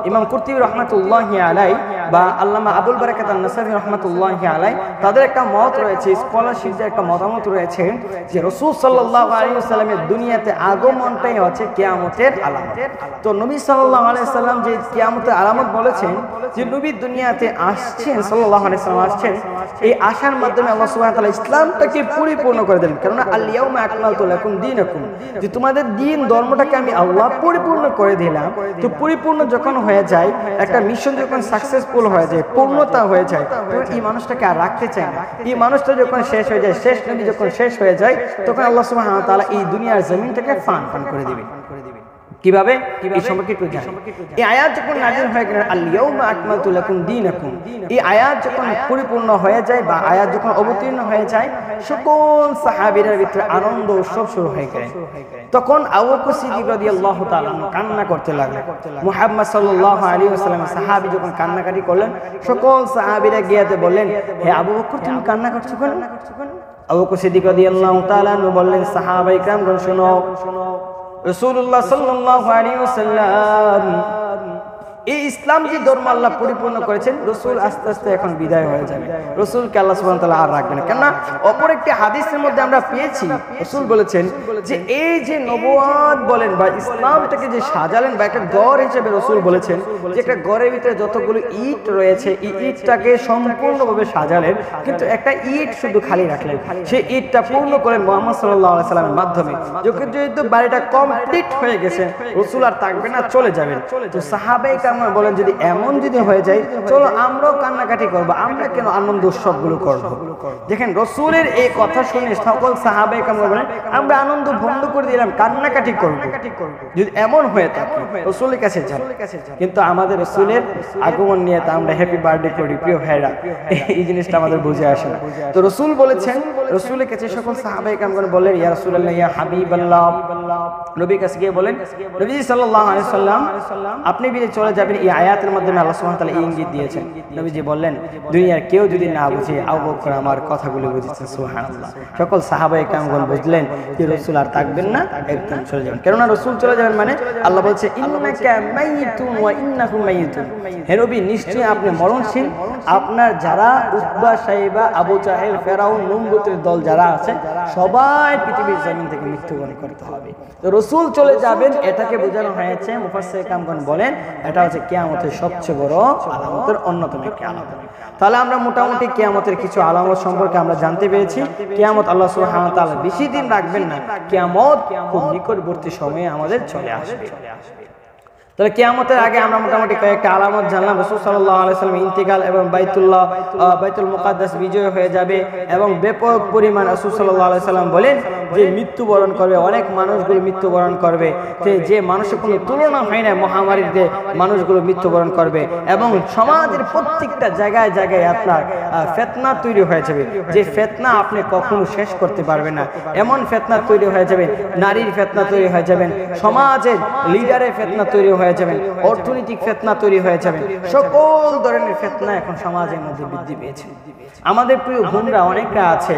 ইমাম কুরতুবী রাহমাতুল্লাহি আলাইহি বা আল্লামা আবুল বারাকাত আন-নাসাফি রাহমাতুল্লাহি আলাইহি, তাদের একটা মত রয়েছে, স্কলারশিপের একটা মতামত রয়েছে যে রাসূল সাল্লাল্লাহু আলাইহি ওয়াসাল্লামের দুনিয়াতে আগমনটাই হচ্ছে কিয়ামতের আলামত। তো নবী সাল্লাল্লাহু আলাইহি ওয়াসাল্লাম যে কিয়ামতের আলামত বলেছেন, যে নবী দুনিয়াতে আসছেন, সাল্লাল্লাহু আলাইহি ওয়াসাল্লাম আসছেন, এই আসার মাধ্যমে আল্লাহ সুবহানাহু ওয়া তাআলা ইসলামটাকে পরিপূর্ণ করে দিলেন। কারণ আল ইয়াউমা আকমালতু লাকুম দীনাকুম, যে তোমাদের দ্বীন ধর্মটাকে আমি আল্লাহ পরিপূর্ণ করে দিলাম। তো পরিপূর্ণ যখন হয়ে যায়, একটা মিশন যখন সাকসেসফুল হয়ে যায়, পূর্ণতা হয়ে যায়, তখন এই মানুষটাকে আর রাখতে চায় না। এই মানুষটা যখন শেষ হয়ে যায়, শেষ নবী যখন শেষ হয়ে যায়, তখন আল্লাহ সুবহানাহু ওয়া তাআলা এই দুনিয়ার জমিনটাকে ফান করে দিবেন। কিভাবে এই সম্পর্কে একটু জানি। এই আয়াত যখন নাযিল হয়ে গেল আল-ইয়াউমা আকমালতু লাকুম দীনাকুম, এই আয়াত যখন পরিপূর্ণ হয়ে যায় বা আয়াত যখন অবতীর্ণ হয়ে যায়, সকল সাহাবীরা ভিতরে আনন্দ উৎসব শুরু হয়ে গেল। তখন আবু বকর সিদ্দিক রাদিয়াল্লাহু তাআলা কান্না করতে লাগলেন। মুহাম্মদ সাল্লাল্লাহু আলাইহি ওয়াসাল্লাম সাহাবী যখন কান্নাকাটি করলেন, সকল সাহাবীরা গিয়ে বললেন, হে আবু বকর তুমি কান্না করছো কেন? আবু বকর সিদ্দিক রাদিয়াল্লাহু তাআলা বললেন, সাহাবায়ে কিরামগণ শুনো, রাসূলুল্লাহ সাল্লাল্লাহু আলাইহি ওয়াসাল্লাম এই ইসলাম যে ধর্ম আল্লাহ পরিপূর্ণ করেছেন, রাসূল আস্তে আস্তে এখন বিদায় হয়ে যাবে, রাসূলকে আল্লাহ সুবহানাহু ওয়া তাআলা আর রাখবেন না। কেননা অপর একটি হাদিসের মধ্যে আমরা পেয়েছি রাসূল বলেছেন যে এই যে নবুয়ত বলেন বা ইসলামটাকে যে সাজালেন বা একটা গড় হিসেবে রাসূল বলেছেন যে একটা গড়ের ভিতরে যতগুলো ইট রয়েছে এই ইটটাকে সম্পূর্ণভাবে সাজালেন, কিন্তু একটা ইট শুধু খালি রাখলেন, সেই ইটটা পূর্ণ করেন মুহাম্মদ সাল্লাল্লাহু আলাইহি সাল্লামের মাধ্যমে। যখন যেহেতু বাড়িটা কমপ্লিট হয়ে গেছে, রাসূল আর থাকবেন না, চলে যাবেন। তো সাহাবায়ে কিরাম বলেন যদি এমন যদি হয়ে যায়, চলো আমরাও কান্নাকাটি করব, আমরা কেন আনন্দ উৎসবগুলো করব? দেখেন রাসূলের এই কথা শুনে সকল সাহাবায়ে কিরাম বলেন আমরা আনন্দ বন্ধ করে দিলাম, কান্নাকাটি করব। যদি এমন হয়ে থাকে রাসূলের কাছে যান, কিন্তু আমাদের রাসূলের আগমন নিয়ে তো আমরা হ্যাপি বার্থডে করি প্রিয় ভাইরা, এই জিনিসটা আমাদের বুঝে আসে না। তো রাসূল বলেছেন, রাসূলের কাছে সকল সাহাবায়ে কিরাম বললেন ইয়া রাসূলুল্লাহ ইয়া হাবিবাল্লাহ, নবীর কাছে গিয়ে বলেন নবী সাল্লাল্লাহু আলাইহি ওয়াসাল্লাম আপনি বিলে চলে যাবেন। এই আয়াতের মাধ্যমে আল্লাহ সুবহানাহু ওয়া তাআলা ইঙ্গিত দিয়েছেন। নবীজি বললেন দুনিয়ার কেউ যদি না বুঝে আবু বকর আমার কথাগুলো বুঝেছেন, সুবহানাল্লাহ। সকল সাহাবায়ে কিরামগণ বুঝলেন যে রাসূল আর থাকবেন না, একদম চলে যাবেন। কেননা রাসূল চলে যাবেন মানে আল্লাহ বলছে ইন্নাকা মাইতুন ওয়া ইন্নাকুম মাইতুন, হে নবী নিশ্চয়ই আপনি মরণশীল, আপনার যারা উতবা সাইবা আবু জাহেল ফেরাউন নমরুদের দল যারা আছে সবাই পৃথিবীর জমিন থেকে মৃত্যুবরণ করতে হবে। তো রাসূল চলে যাবেন এটাকে বোঝানো হয়েছে, মুফাসসির কিরামগণ বলেন এটা হচ্ছে কিয়ামতের সবচেয়ে বড় আলামতের অন্যতম একটি আলামত। তাহলে আমরা মোটামুটি কিয়ামতের কিছু আলামত সম্পর্কে আমরা জানতে পেরেছি। কিয়ামত আল্লাহ সুবহানাহু ওয়া তাআলা বেশি দিন রাখবেন না, কিয়ামত খুব নিকটবর্তী সময়ে আমাদের চলে আসবে। তাহলে কিয়ামতের আগে আমরা মোটামুটি কয়েকটা আলামত জানলাম। রাসূল সাল্লাল্লাহু আলাইহি ওয়াসাল্লাম ইন্তিকাল এবং বাইতুল মুকাদ্দাস বিজয় হয়ে যাবে এবং ব্যাপক পরিমাণ রাসূল সাল্লাল্লাহু আলাইহি ওয়াসাল্লাম বলেন যে মৃত্যুবরণ করবে, অনেক মানুষগুলো মৃত্যুবরণ করবে, যে মানুষের কোনো তুলনা হয় না, মহামারীতে মানুষগুলো মৃত্যুবরণ করবে এবং সমাজের প্রত্যেকটা জায়গায় জায়গায় আপনার ফিতনা তৈরি হয়ে যাবে, যে ফিতনা আপনি কখনো শেষ করতে পারবেন না, এমন ফিতনা তৈরি হয়ে যাবে, নারীর ফিতনা তৈরি হয়ে যাবেন, সমাজের লিডারের ফিতনা তৈরি হয়ে যাবেন, অর্থনৈতিক ফিতনা তৈরি হয়ে যাবে, সকল ধরনের ফিতনা এখন সমাজের মধ্যে বৃদ্ধি পেয়েছে। আমাদের প্রিয় বোনরা অনেকরা আছে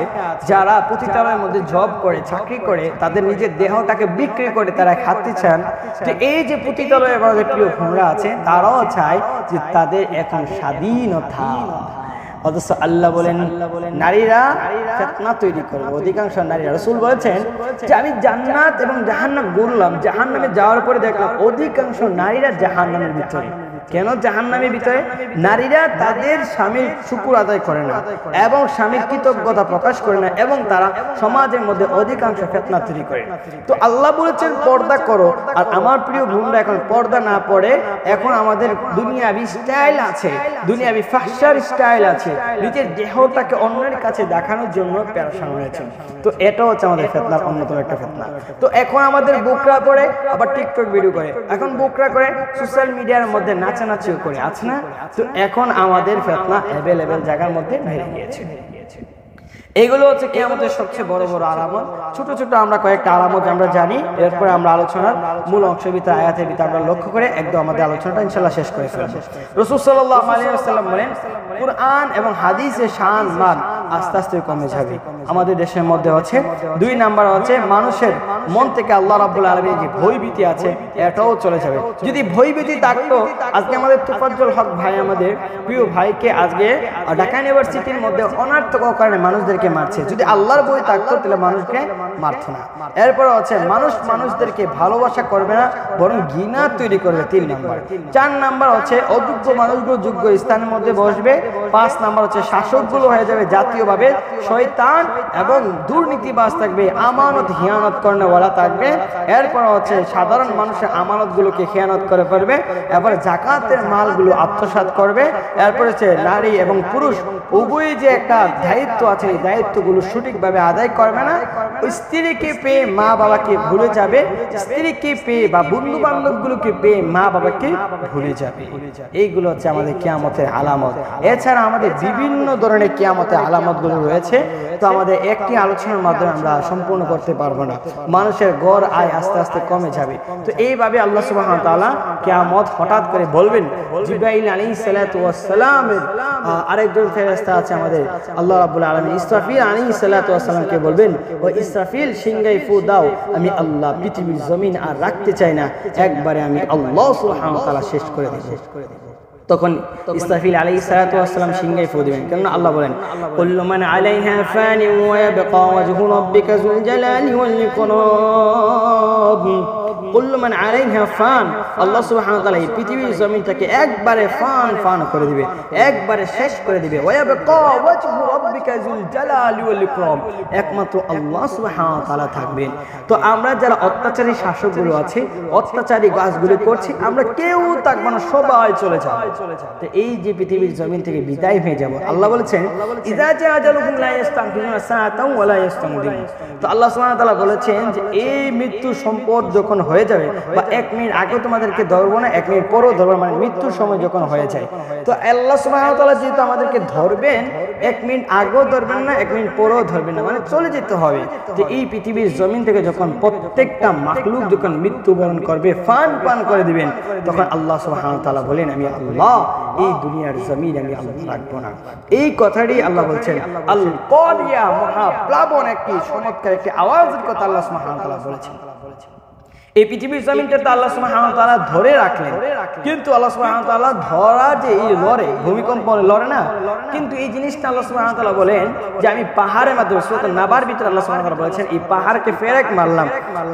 যারা পতিতালয়ের মধ্যে জব করে, চাকরি করে, তাদের নিজের দেহটাকে বিক্রি করে তারা খাতে চান। তো এই যে পতিতালয়ে আমাদের প্রিয় বোনরা আছে তারাও চায় যে তাদের এখন স্বাধীনতা, অথচ আল্লাহ বলেন নারীরা ফিতনা তৈরি করবে, অধিকাংশ নারীরা। রাসূল বলেছেন যে আমি জান্নাত এবং জাহান্নাম ঘুরলাম, জাহান্নামে যাওয়ার পরে দেখলাম অধিকাংশ নারীরা জাহান্নামের ভিতরে। কেন জাহান্নামের ভিতরে? নারীরা তাদের স্বামীর শুকর আদায় করে না এবং স্বামীর কৃতজ্ঞতা প্রকাশ করে না এবং তারা সমাজের মধ্যে অধিকাংশ ফিতনা তৈরি করে। তো আল্লাহ বলেছেন পর্দা করো, আর আমার প্রিয় বোনরা এখন পর্দা না পড়ে এখন আমাদের দুনিয়াবি স্টাইল আছে, দুনিয়াবি ফাহশার স্টাইল আছে, নিজের দেহটাকে অন্যের কাছে দেখানোর জন্য পেরেশান হয়েছে। তো এটা হচ্ছে আমাদের ফিতনার অন্যতম একটা ফিতনা। তো এখন আমাদের বুকরা পড়ে আবার টিকটক ভিডিও করে, এখন বুকরা করে সোশ্যাল মিডিয়ার মধ্যে নাচানাচিও করে, আছে না? তো এখন আমাদের ফিতনা অ্যাভেলেবেল জায়গার মধ্যে বেড়ে গিয়েছে। এগুলো হচ্ছে কিয়ামতের সবচেয়ে বড় বড় আলামত। ছোট ছোট আমরা কয়েকটা আলামত আমরা জানি, এরপরে আমরা আলোচনার মূল অংশের ভিতরে আয়াতের ভিতরে আমরা লক্ষ্য করে একদম আমাদের আলোচনাটা ইনশাআল্লাহ শেষ করে ফেলব। রাসূল সাল্লাল্লাহু আলাইহি ওয়াসাল্লাম বলেন কুরআন এবং হাদিসের শান মান আস্তে আস্তে কমে যাবে। আমাদের দেশের মধ্যে হচ্ছে 2 নাম্বার হচ্ছে মানুষের মন থেকে আল্লাহ রাব্বুল আলামিনের যে ভয়ভীতি আছে এটাও চলে যাবে। যদি ভয়ভীতি থাকতো আজকে আমাদের তোফাজ্জল হক ভাই, আমাদের প্রিয় ভাইকে আজকে ঢাকা ইউনিভার্সিটির মধ্যে অনার্থক কারণে মানুষদেরকে মারছে। যদি আল্লাহর ভয় থাকতো তাহলে মানুষকে মারতো না। এরপর হচ্ছে মানুষদেরকে ভালোবাসা করবে না, বরং ঘৃণা তৈরি করবে 3 নাম্বার। 4 নাম্বার হচ্ছে অযোগ্য মানুষগুলো যোগ্য স্থানের মধ্যে বসবে। 5 নাম্বার হচ্ছে শাসকগুলো হয়ে যাবে জাতি জাতীয়ভাবে শয়তান এবং দুর্নীতিবাজ থাকবে, আমানত হিয়ানত করেওয়ালা থাকবে। এরপর হচ্ছে সাধারণ মানুষের আমানতগুলোকে হিয়ানত করে ফেলবে, এরপর জাকাতের মালগুলো আত্মসাৎ করবে। এরপর হচ্ছে নারী এবং পুরুষ উভয় যে একটা দায়িত্ব আছে, এই দায়িত্বগুলো সঠিকভাবে আদায় করবে না। স্ত্রীকে পেয়ে মা বাবাকে ভুলে যাবে, স্ত্রীকে পেয়ে বা বন্ধু বান্ধবগুলোকে পেয়ে মা বাবাকে ভুলে যাবে। এইগুলো হচ্ছে আমাদের কিয়ামতের আলামত। এছাড়া আমাদের বিভিন্ন ধরনের কিয়ামতের আলামতগুলো রয়েছে, তো আমাদের একটি আলোচনার মাধ্যমে আমরা সম্পূর্ণ করতে পারবো না। মানুষের গড় আয় আস্তে আস্তে কমে যাবে। তো এইভাবে আল্লাহ সুবহানাহু ওয়া তাআলা কিয়ামত হঠাৎ করে বলবেন। জিবরাইল আলাইহিস সালাতু ওয়াস সালামের আরেকজন ফেরেশতা আছে আমাদের আল্লাহ রাব্বুল আলামিন, ইসরাফিল আলাইহিস সালাতু ওয়াস সালামকে বলবেন, ও ইসরাফিল সিংহায় ফু দাও, আমি আল্লাহ পৃথিবীর জমিন আর রাখতে চাই না, একবারে আমি আল্লাহ সুবহানাহু ওয়া তাআলা শেষ করে দেব। তখন ইসরাফিল আলাইহিস সালাতু ওয়াস সালাম সিংহায় ফু দিবেন, কারণ আল্লাহ বলেন, কুল্লু মান আলাইহা ফানি ওয়া ইয়াবকা ওয়াজহু রাব্বিকা যুল জালালি ওয়াল ইকরাম। কুল্লু মান আলাইহা ফান, আল্লাহ সুবহানাহু ওয়া তাআলা এই পৃথিবীর জমিনটাকে একবারে ফান করে দিবে, একবারে শেষ করে দিবে। ওয়া ইয়াবকা ওয়াজহু রাব্বিকা যুল জালালি ওয়াল ইকরাম, একমাত্র আল্লাহ সুবহানাহু ওয়া তাআলা থাকবেন। তো আমরা যারা অত্যাচারী শাসকগুলো আছে, অত্যাচারী কাজগুলো করছি, আমরা কেউ থাকবো না, সবাই চলে যাব। তো এই যে পৃথিবীর জমিন থেকে বিদায় হয়ে যাব, আল্লাহ বলেছেন, ইযা জা আজালুহুম লা ইস্তাগফিরুনা সাআতাও ওয়া লা ইস্তাগদিরুন। তো আল্লাহ সুবহানাহু ওয়া তাআলা বলেছেন যে এই মৃত্যু সম্পদ যখন হয়ে যাবে, বা 1 মিনিট আগে তোমাদেরকে ধরবো না, 1 মিনিট পরেও ধরবো, মানে মৃত্যুর সময় যখন হয়ে যায়, তো আল্লাহ সুবহানাহু ওয়া তাআলা যেহেতু আমাদেরকে ধরবেন, 1 মিনিট আগেও ধরবেন না, 1 মিনিট পরেও ধরবেন না, মানে চলে যেতে হবে। তো এই পৃথিবীর জমিন থেকে যখন প্রত্যেকটা মাখলুক যখন মৃত্যুবরণ করবে, পান করে দিবেন, তখন আল্লাহ সুবহানাহু ওয়া তাআলা বলেন, আমি আল্লাহ এই দুনিয়ার জমিন আমি আল্লাহ রাখবো না। এই কথাটি আল্লাহ বলছেন। আল কারিয়া, মহাপ্লাবন, একটি চমৎকার একটি আওয়াজের কথা আল্লাহ সুবহানাহু ওয়া তাআলা বলেছেন। এই পৃথিবীর জমিনটা আল্লাহ সুবহানাহু ওয়া তাআলা ধরে রাখলেন, কিন্তু আল্লাহ সুবহানাহু ওয়া তাআলা ধরা যে এই লড়ে, ভূমিকম্প লড়ে না, কিন্তু এই জিনিসটা আল্লাহ সুবহানাহু ওয়া তাআলা বলেন যে আমি পাহাড়ের মাধ্যমে, সূরা নাবার ভিতরে আল্লাহ সুবহানাহু ওয়া তাআলা বলেছেন, এই পাহাড়কে ফেরেক মারলাম,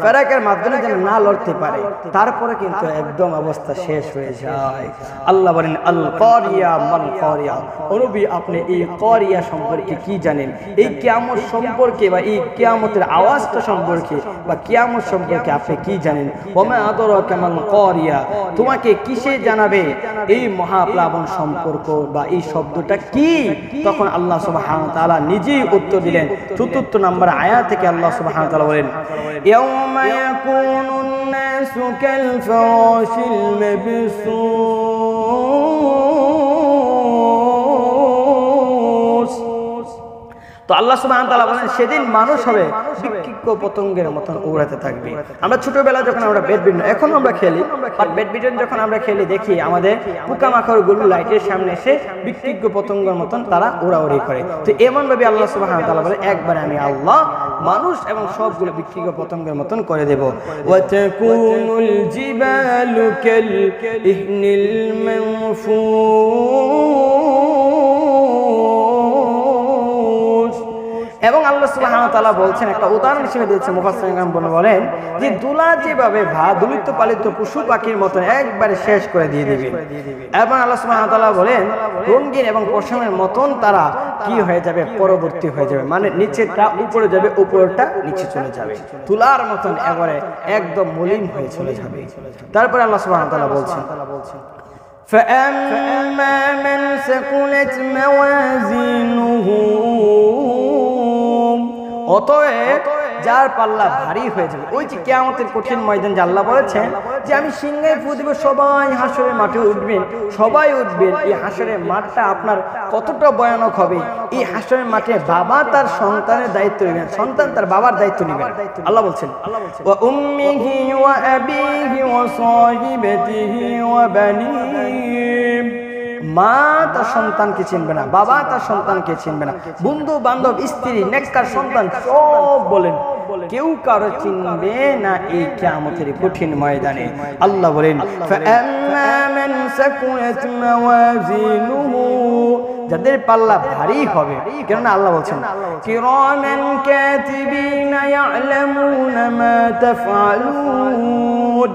ফেরেকের মাধ্যমে যেন না লড়তে পারে, তারপরে কিন্তু একদম অবস্থা শেষ হয়ে যায়। আল্লাহ বলেন, আল কারিয়া মাল কারিয়া, ও নবী আপনি এই কারিয়া সম্পর্কে কি জানেন? এই কিয়ামত সম্পর্কে বা এই কিয়ামতের আওয়াজটা সম্পর্কে বা কিয়ামত সম্পর্কে আপনি কি জানেন? ওমা আদরাকা মাল কারিয়া, তোমাকে কিসে জানাবে এই মহাপ্লাবন সম্পর্ক বা এই শব্দটা কি? তখন আল্লাহ সুবহানাহু ওয়া তাআলা নিজেই উত্তর দিলেন। ৪৪ নম্বর আয়াত থেকে আল্লাহ সুবহানাহু ওয়া তাআলা বলেন, ইয়াউমা ইয়াকুনুন নাসু কাল ফারাশিল মাবসুস। তো আল্লাহ সুবহানাহু ওয়া তাআলা বলেন, সেদিন মানুষ হবে বিক্ষিপ্ত পতঙ্গের মতন উড়াতে থাকবে। আমরা ছোটবেলা যখন আমরা ব্যাডমিন্টন, এখন আমরা খেলি, বাট ব্যাডমিন্টন যখন আমরা খেলি দেখি আমাদের পোকামাকড়গুলো লাইটের সামনে এসে বিক্ষিপ্ত পতঙ্গের মতন তারা উড়াউড়ি করে। তো এমন ভাবে আল্লাহ সুবহানাহু ওয়া তাআলা বলে, একবার আমি আল্লাহ মানুষ এবং সবগুলো বিক্ষিপ্ত পতঙ্গের মতন করে দেব। ওয়া তাকুনুল জিবালু কাল ইহনিল মানফুস। এবং আল্লাহ সুবহানাহু ওয়া তাআলা বলছেন, একটা উদাহরণ হিসেবে দিয়েছে মুফাসসিরগণ বলেন যে দুলা যেভাবে দুলিত পালিত পশু পাখির মতন একবারে শেষ করে দিয়ে দিবে। এবং আল্লাহ সুবহানাহু ওয়া তাআলা বলেন, রঙিন এবং পশমের মতন তারা কি হয়ে যাবে, পরবর্তী হয়ে যাবে, মানে নিচেরটা উপরে যাবে, উপরটা নিচে চলে যাবে, তুলার মতন এবারে একদম মলিন হয়ে চলে যাবে। তারপরে আল্লাহ সুবহানাহু ওয়া তাআলা বলছেন, فَأَمَّا مَنْ ثَقُلَتْ مَوَازِينُهُ, অতএব যার পাল্লা ভারী হয়ে যাবে, ওই যে কিয়ামতের কঠিন ময়দান যে আল্লাহ বলেছেন যে আমি সিংহায় ফু দিব, সবাই হাসরের মাঠে উঠবেন, সবাই উঠবেন। এই হাসরের মাঠটা আপনার কতটা ভয়ানক হবে। এই হাসরের মাঠে বাবা তার সন্তানের দায়িত্ব নেবেন, সন্তান তার বাবার দায়িত্ব নেবেন। আল্লাহ বলছেন, ওয়া উম্মিহি ওয়া আবিহি ওয়া সাহিবাতিহি ওয়া বানিহি, মা তার সন্তানকে চিনবে না, বাবা তার সন্তানকে চিনবে না, বন্ধু বান্ধব, স্ত্রী, নেককার সন্তান, সব বলেন কেউ কারো চিনবে না এই কিয়ামতের কঠিন ময়দানে। আল্লাহ বলেন, ফাআম্মা মান সাকুলাত মাওয়াজিনুহু, যাদের পাল্লা ভারী হবে, কেননা আল্লাহ বলছেন, কিরামান কাতিবিনা ইয়ালামুনা মা তাফআলুন।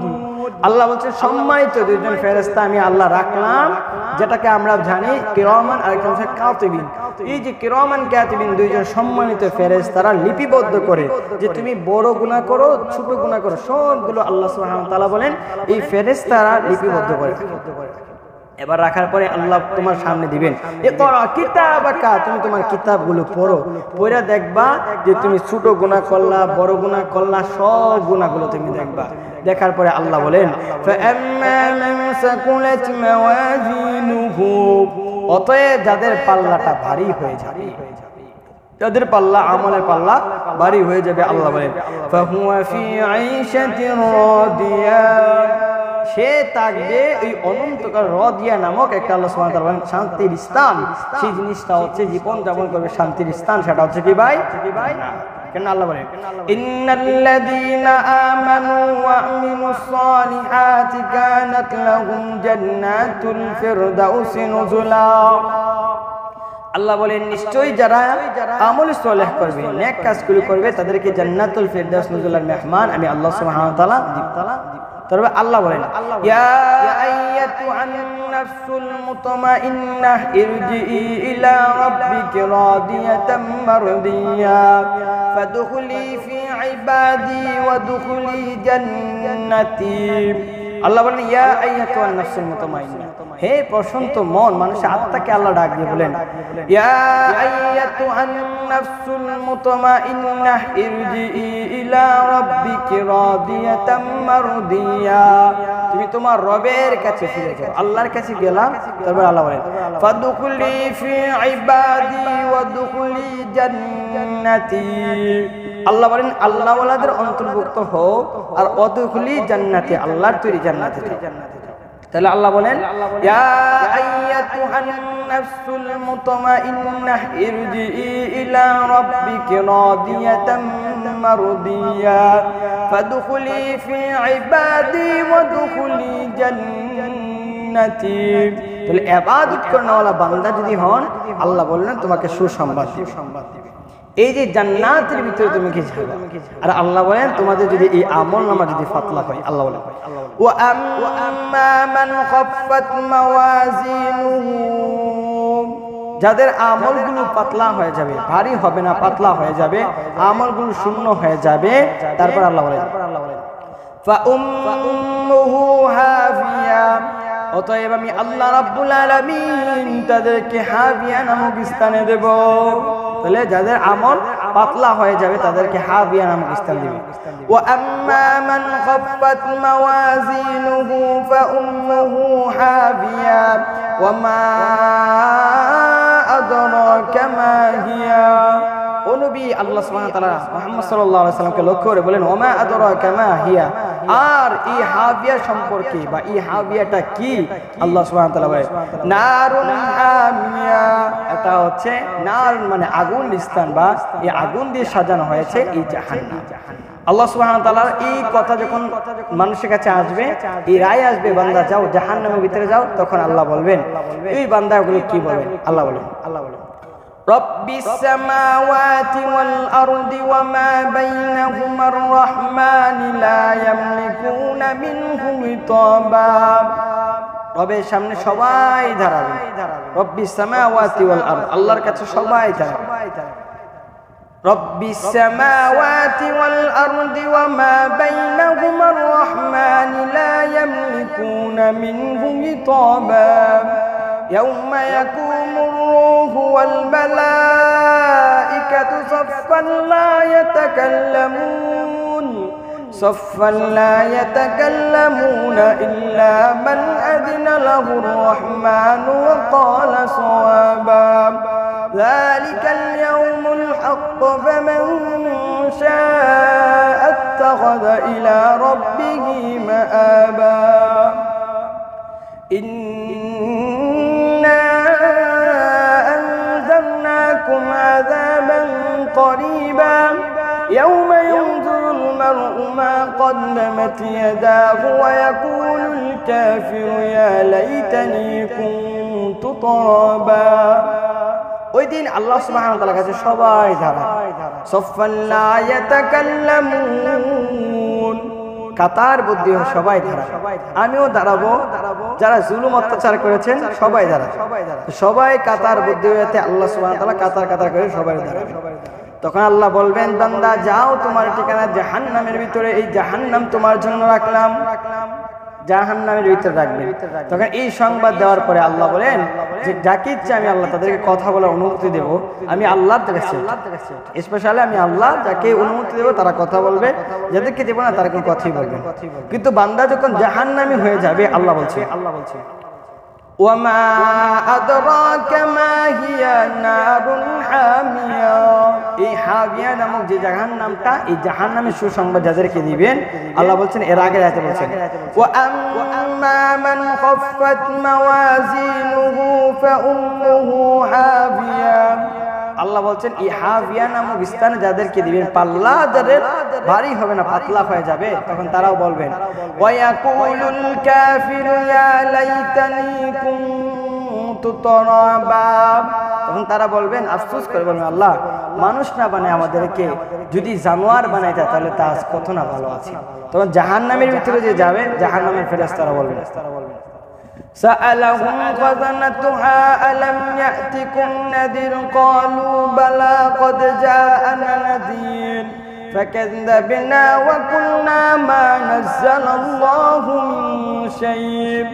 আল্লাহ বলছেন, সম্মানিত দুইজন ফেরেশতা আমি আল্লাহ রাখলাম, যেটাকে আমরা জানি কিরামান আর একটা হচ্ছে কাতিবিন। এই যে কিরামান কাতিবিন দুইজন সম্মানিত ফেরেশতারা লিপিবদ্ধ করে যে তুমি বড় গুনাহ করো ছোট গুনাহ করো সবগুলো আল্লাহ সুবহানাহু ওয়া তাআলা বলেন এই ফেরেশতারা লিপিবদ্ধ করে। এবার রাখার পরে আল্লাহ তোমার সামনে দিবেন, ইকরা কিতাবাকা, তুমি তোমার কিতাবগুলো পড়ো, পড়ে দেখবা যে তুমি ছোট গুনাহ করলা বড় গুনাহ করলা সব গুনাহগুলো তুমি দেখবা। দেখার পরে আল্লাহ বলেন ফাআম্মা মান সাকুলাত মাওয়াজিনুহু, অতএব যাদের পাল্লাটা ভারী হয়ে যাবে, যাদের পাল্লা আমলের পাল্লা ভারী হয়ে যাবে, আল্লাহ বলেন ফাহুয়া ফি আইশাতির রাদিয়া, সে থাকবে ওই অনন্তকাল রাদিয়া নামক একটা আল্লাহ সুবহানাহু ওয়া তাআলা বলেন শান্তির স্থান। সেই জিনিসটা হচ্ছে জীবন যাপন করবে শান্তির স্থান, সেটা হচ্ছে কি ভাই? কেন আল্লাহ বলেন ইন্নাল্লাযীনা আমানু ওয়া আমিলুস সালিহাতি কানাত লাহুম জান্নাতুল ফিরদাউসি নুজুলা। আল্লাহ বলেন নিশ্চয়ই যারা আমল সালেহ করবে নেক কাজগুলো করবে তাদেরকে জান্নাতুল ফিরদাউস নুজুলার মেহমান আমি আল্লাহ সুবহানাহু ওয়া তাআলা দিব। তবে আল্লাহ বলেন ইয়া আইয়াতুহান নাফসুল মুতমাইন্নাহ ইরজিই ইলা রাব্বিকি রাদিয়াতাম মারদিয়া ফাদখুলি ফি ইবাদি ওয়াদখুলি জান্নাতি। আল্লাহ বলেন ইয়া আইয়াতুহান নাফসুল মুতমাইন্নাহ, হে প্রশান্ত মন মানুষের আত্মাকে আল্লাহ ডাক দিয়ে বলেন ইয়া আইয়াতুহান নাফসুল মুতমাইন্নাহ ইরজিই ইলা রাব্বিকি রাদিয়াতাম মারদিয়া, তুমি তোমার রবের কাছে ফিরে যাও, আল্লাহর কাছে গেলাম। তারপর আল্লাহ বলেন ফাদখুলি ফি ইবাদি ওয়াদখুলি জান্নাতি, আল্লাহ বলেন আল্লাহ ওয়ালাদের অন্তর্ভুক্ত হও আর ওয়াদখুলি জান্নাতি, আল্লাহর তৈরি জান্নাতে যাও। তাহলে আল্লাহ বলেন ইয়া আইয়াতুহান নাফসুল মুতমাইন্নাহ ইরজিই ইলা রাব্বিকি রাদিয়াতাম মারদিয়া ফাদখুলি ফি ইবাদি ওয়াদখুলি জান্নাতি। তাহলে ইবাদত করনেওয়ালা বান্দা যদি হন আল্লাহ বললেন তোমাকে সুসংবাদ দিবে। এই যে জান্নাতের ভিতরে তুমি কি যাবে, আর আল্লাহ বলেন তোমাদের যদি এই আমলনামা যদি পাতলা হয়, আল্লাহ বলেন ওয়া আম্মা মান খাফফাত মাওয়াজিনুহু, যাদের আমলগুলো পাতলা হয়ে যাবে, ভারী হবে না পাতলা হয়ে যাবে, আমলগুলো শূন্য হয়ে যাবে, তারপর আল্লাহ বলেন ফা উম্মুহু হাফিয়া, অতএব আমি আল্লাহ রাব্বুল আলামিন তাদেরকে হাবিয়া নামক স্থানে দেব। তাহলে যাদের আমল পাতলা হয়ে যাবে তাদেরকে হাবিয়া নামক স্থান দিবে। ওয়া আম্মা মান খাফফাত মাওয়াজিনুহু ফা উম্মুহু হাবিয়া ওয়া মা আদরাকা মা হিয়া, ও নবী আল্লাহ সুবহানাহু ওয়া তাআলা মুহাম্মদ সাল্লাল্লাহু আলাইহি ওয়াসাল্লামকে লক্ষ্য করে বলেন ওয়া মা আদরাকা মা হিয়া, আর এই হাবিয়া সম্পর্কে বা এই হাবিয়াটা কি, আল্লাহ সুবহানাহু ওয়া তাআলা বলেন নারুন হামিয়া, এটা হচ্ছে নার মানে আগুন স্থান বা এই আগুন দিয়ে সাজানো হয়েছে এই জাহান্নাম। আল্লাহ সুবহানাহু ওয়া তাআলার এই কথা যখন মানুষের কাছে আসবে, এই রায় আসবে বান্দা যাও জাহান্নামের ভিতরে যাও, তখন আল্লাহ বলবেন এই বান্দাগুলো কি বলবেন, আল্লাহ বলেন রব্বিস সামাওয়াতি ওয়াল আরদি ওয়া মা বাইনাহুমার রহমান লা ইয়ামলিকুনা মিনহু ইতাবা, রবের সামনে সবাই দাঁড়াবে, রব্বিস সামাওয়াতি ওয়াল আরদ, আল্লাহর কাছে সবাই দাঁড়াবে, রব্বিস সামাওয়াতি ওয়াল আরদি ওয়া মা বাইনাহুমার রহমান লা ইয়ামলিকুনা মিনহু ইতাবা ইয়াউমা ইয়াকুমুর রূহু ওয়াল মালাইকাতু সাফফান লা ইয়াতাকাল্লামুন সাফফান লা ইয়াতাকাল্লামুনা ইল্লা মান আযিনা লাহুর রাহমানু ওয়া ক্বালা সাওয়াবা যালিকাল ইয়াউমুল হাক্ক ফামান শাআ আত্তাখাযা ইলা রাব্বিহি মাআবা عذابا قريبا يوم ينظر المرء ما قدمت يداه ويقول الكافر يا ليتني كنت ترابا। ওই দিন আল্লাহ সুবহানাহু ওয়া তাআলার কাছে সবাই দাঁড়ায়, সাফফান লা ইয়াতাকাল্লামুন, কাতার বুদ্ধি সবাই দাঁড়াবে, আমিও দাঁড়াবো, যারা জুলুম অত্যাচার করেছেন সবাই দাঁড়াবে, সবাই কাতার বুদ্ধি হয়েছে আল্লাহ সুবহানাহু ওয়া তাআলা কাতার কাতার করে সবাই দাঁড়াবে। তখন আল্লাহ বলবেন, বান্দা যাও, তোমার ঠিকানা জাহান্নামের ভিতরে, এই জাহান্নাম তোমার জন্য রাখলাম, জাহান্নামের ভিতরে রাখবেন। তখন এই সংবাদ দেওয়ার পরে আল্লাহ বলেন যে যাকে ইচ্ছে আমি আল্লাহ তাদেরকে কথা বলার অনুমতি দেব, আমি আল্লাহর কাছে স্পেশালি আমি আল্লাহ যাকে অনুমতি দেব তারা কথা বলবে, যাদেরকে দেব না তারা কোনো কথাই বলবে। কিন্তু বান্দা যখন জাহান্নামী হয়ে যাবে আল্লাহ বলছে ওয়ামা আদরাকা মা হিয়া নারুন হামিয়া, এই হাবিয়া নামক যে জাহান্নামটা, এই জাহান্নামের সুসংবাদ যাদেরকে দিবেন আল্লাহ বলছেন এর আগে আয়াতে বলছেন ওয়া আম্মা মান খাফফাত মাওয়াজিনুহু ফাউম্মুহু হাবিয়া। আল্লাহ বলছেন এই হাবিয়া নামক স্থানে যাদেরকে দিবেন পাল্লা যাদের ভারী হবে না, পাতলা হয়ে যাবে, তখন তারাও বলবেন ওয়া ইয়াকুলুল কাফিরু ইয়া লাইতানি কুনতু তুরাবা, তখন তারা বলবেন, আফসোস করে বলবেন আল্লাহ মানুষ না বানায় আমাদেরকে যদি জানোয়ার বানাইতে তাহলে তা কত না ভালো আছে। তখন জাহান্নামের ভিতরে যে যাবে জাহান্নামের ফেরেশতারা বলবেন سألهم خزنتها ألم يأتكم نذير قالوا بلى قد جاءنا نذير فكذبنا وقلنا ما نزل الله من شيء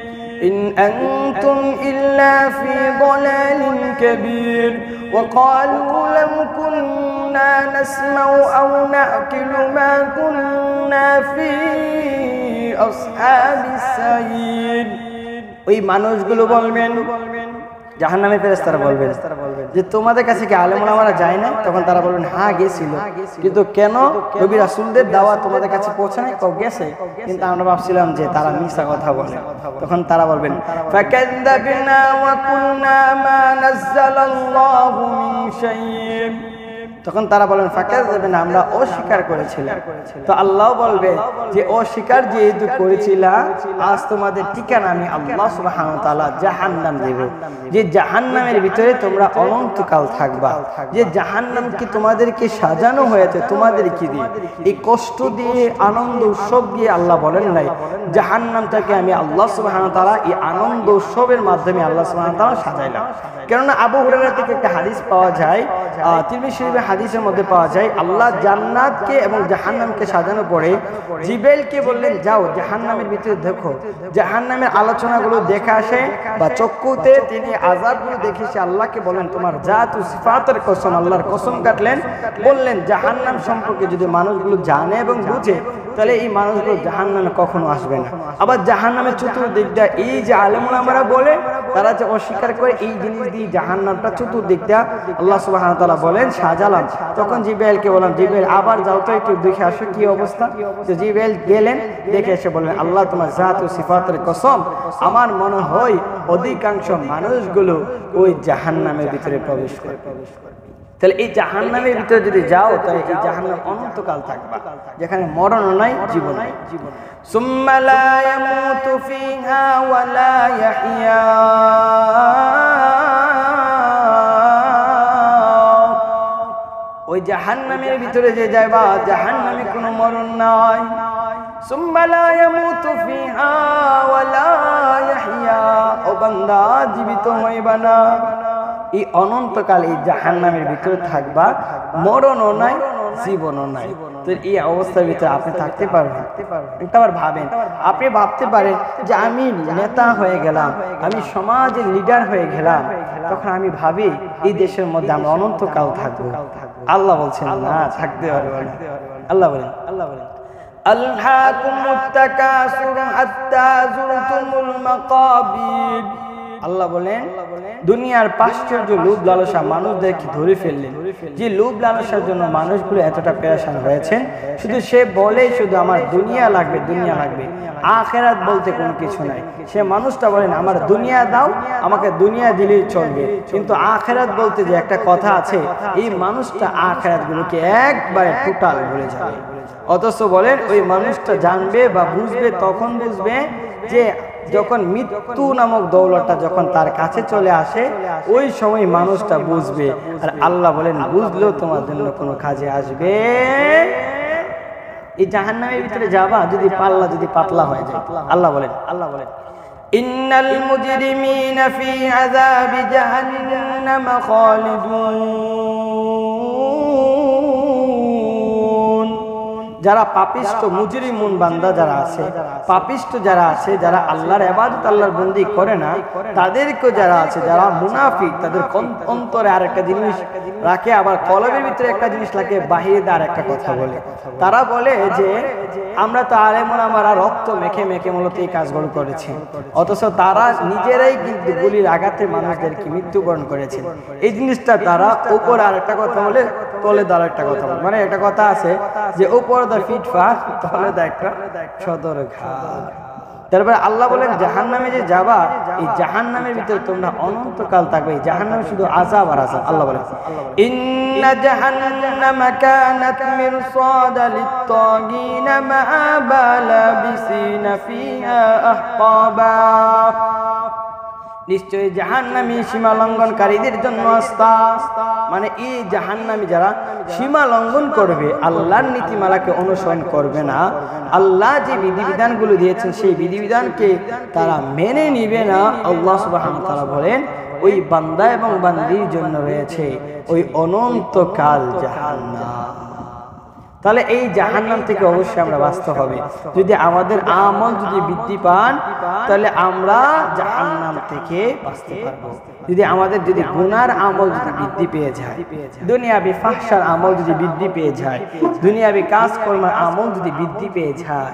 إن أنتم إلا في ضلال كبير وقالوا لو كنا نسمع أو نأكل ما كنا في أصحاب السعير। ওই মানুষগুলো বলবেন, জাহান্নামের ফেরেশতারা বলবেন যে তোমাদের কাছে কি আলেম ওলামারা যায় না? তখন তারা বলবেন হ্যাঁ গেছিল, কিন্তু কেন নবী রাসূলদের দাওয়াত তোমাদের কাছে পৌঁছে নাই? কেউ গেছে, কিন্তু আমরা ভাবছিলাম যে তারা মিথ্যা কথা বলে। তখন তারা বলবেন ফাকাযযাবনা ওয়া কুলনা মা নাযালাল্লাহু মিন শাইইন, তখন তারা বলেন ফাকাযযাবনা আমরা অস্বীকার করেছিলাম। তো আল্লাহ বলবে যে অস্বীকার যেহেতু করেছিলা আজ তোমাদের ঠিকানা আমি আল্লাহ সুবহানাহু ওয়া তাআলা জাহান্নাম দেব, যে জাহান্নামের ভিতরে তোমরা অনন্তকাল থাকবা। যে জাহান্নাম কি তোমাদেরকে সাজানো হয়েছে তোমাদের কি দিয়ে? এই কষ্ট দিয়ে আনন্দ উৎসব দিয়ে আল্লাহ বলেন নাই, জাহান্নামটাকে আমি আল্লাহ সুবহানাহু ওয়া তাআলা এই আনন্দ উৎসবের মাধ্যমে আল্লাহ সুবহানাহু ওয়া তাআলা সাজাইলাম। কেননা আবু হুরায়রা থেকে একটা হাদিস পাওয়া যায়, তিরমিজি শরীফের হাদিসের মধ্যে পাওয়া যায়, আল্লাহ জান্নাতকে এবং জাহান্নামকে সাজানো পরে জিবরাইলকে বললেন যাও জাহান্নামের ভিতরে দেখো, জাহান্নামের আলোচনাগুলো দেখে আসে বা চক্ষুতে তিনি আযাবগুলো দেখে সে আল্লাহকে বলেন তোমার জাত ও সিফাতের কসম, আল্লাহর কসম কাটলেন, বললেন জাহান্নাম সম্পর্কে যদি মানুষগুলো জানে এবং বুঝে তাহলে এই মানুষগুলো জাহান্নামে কখনো আসবে না। আবার জাহান্নামের চতুর্দিকটা এই যে আলেম ওলামারা বলে তারা যে অস্বীকার করে এই জিনিস দিয়ে জাহান্নামটা চতুর্দিকটা আল্লাহ সুবহানাহু ওয়া তাআলা বলেন সাজালাম। তখন জিবরাইলকে বললাম জিবরাইল আবার যাও তো একটু দেখে আসো কি অবস্থা। তো জিবরাইল গেলেন, দেখে এসে বললেন আল্লাহ তোমার জাত ও সিফাতের কসম আমার মনে হয় অধিকাংশ মানুষগুলো ওই জাহান্নামের ভিতরে প্রবেশ করে। তাহলে এই জাহান্নামের ভিতরে যদি যাও তাহলে এই জাহান্নাম অনন্তকাল থাকবা, যেখানে মরণ নাই জীবন নাই। সুম্মা লা ইয়ামুতু ফিহা ওয়া লা ইয়াহইয়া, ওই জাহান্নামের ভিতরে যে যাইবা জাহান্নামে কোনো মরণ নাই। সুম্মা লা ইয়ামুতু ফিহা ওয়া লা ইয়াহইয়া, ও বান্দা জীবিত হইবা না, এই অনন্তকাল এই জাহান্নামের ভিতরে থাকবা, মরণও নাই জীবনও নাই। তো এই অবস্থার ভিতরে আপনি থাকতে পারবেন? একবার ভাবেন, আপনি ভাবতে পারেন যে আমি নেতা হয়ে গেলাম, আমি সমাজের লিডার হয়ে গেলাম, তখন আমি ভাবি এই দেশের মধ্যে আমরা অনন্তকাল থাকবো। আল্লাহ বলছেন না, থাকতে পারবো না। আল্লাহ বলেন আলহাকুমুত তাকাসুর হাত্তা যুরতুমুল মাকাবির, আল্লাহ বলেন দুনিয়ার পাশ্চর্য লোভ লালসা মানুষদেরকে ধরে ফেললেন। যে লোভ লালসার জন্য মানুষগুলো এতটা পেরেশান হয়েছে, শুধু সে বলে শুধু আমার দুনিয়া লাগবে দুনিয়া লাগবে, আখেরাত বলতে কোনো কিছু নাই। সে মানুষটা বলেন আমার দুনিয়া দাও, আমাকে দুনিয়া দিলেই চলবে, কিন্তু আখেরাত বলতে যে একটা কথা আছে, এই মানুষটা আখেরাত গুলোকে একবারে টোটাল ভুলে যাবে। অথচ বলেন ওই মানুষটা জানবে বা বুঝবে তখন বুঝবে যে যখন মৃত্যু নামক দৌলতটা যখন তার কাছে চলে আসে, ওই সময় মানুষটা বুঝবে। আর আল্লাহ বলেন বুঝলেও তোমার জন্য কোনো কাজে আসবে এই জাহান্নামের ভিতরে যাবা যদি পাল্লা যদি পাতলা হয়ে যায়। আল্লাহ বলেন ইন্নাল মুজরিমিনা ফি আযাবি জাহান্নাম খালিদুন, যারা পাপিষ্ট মুজরিমুন বান্দা যারা আছে, পাপিষ্ট যারা আছে, যারা আল্লাহর ইবাদত আল্লাহর বন্দেগী করে না, তাদেরকে যারা আছে যারা মুনাফিক, তাদের অন্তরে আরেকটা জিনিস রাখে, আবার কলবের ভিতরে একটা জিনিস রাখে, বাহিরে আরেকটা কথা বলে। তারা বলে যে আমরা তো আলেম ওলামারা রক্ত মেখে মেখে মূলত এই কাজগুলো করেছি, অথচ তারা নিজেরাই কিন্তু গুলির আঘাতে মানুষদেরকে মৃত্যুবরণ করেছে। এই জিনিসটা তারা উপরে আরেকটা কথা বলে, তলে দাঁড় একটা কথা বলে। মানে একটা কথা আছে যে উপরে দা ফিটফাট, তলে দা একটা সদর ঘাট। তারপরে আল্লাহ বলেন জাহান্নামে যে যাবা, এই জাহান্নামের ভিতরে তোমরা অনন্তকাল থাকবে। জাহান্নামে শুধু আযাব আর আযাব। আল্লাহ বলেন ইন্না জাহান্নামা কানাত মিরসাদা লিত-তাগিনা মাআবা লাবিসিনা ফিহা আহকাবা, নিশ্চয়ই জাহান্নামী সীমা লঙ্ঘনকারীদের জন্য আস্থা। মানে এই জাহান্নামী যারা সীমা লঙ্ঘন করবে, আল্লাহর নীতিমালাকে অনুসরণ করবে না, আল্লাহ যে বিধিবিধানগুলো দিয়েছেন সেই বিধিবিধানকে তারা মেনে নিবে না, আল্লাহ সুবহানাহু ওয়া তাআলা বলেন ওই বান্দা এবং বান্দির জন্য রয়েছে ওই অনন্তকাল জাহান্নাম। তাহলে এই জাহান্নাম থেকে অবশ্যই আমরা বাঁচতে হবে। যদি আমাদের আমল যদি বৃদ্ধি পান তাহলে আমরা জাহান্নাম থেকে বাঁচতে পারবো। যদি আমাদের যদি গুনার আমল যদি বৃদ্ধি পেয়ে যায়, দুনিয়াবি ফাহশার আমল যদি বৃদ্ধি পেয়ে যায়, দুনিয়াবি কাজকর্মের আমল যদি বৃদ্ধি পেয়ে যায়,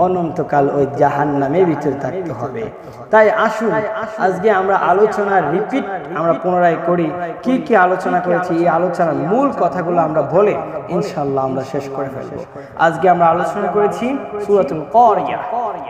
অনন্তকাল ওই জাহান্নামের ভিতরে থাকতে হবে। তাই আসুন আজকে আমরা আলোচনার রিপিট আমরা পুনরায় করি। কি কি আলোচনা করেছি এই আলোচনার মূল কথাগুলো আমরা বলে ইনশাআল্লাহ আমরা শেষ করে ফেলবো। আজকে আমরা আলোচনা করেছি সূরাতুল কারিয়া।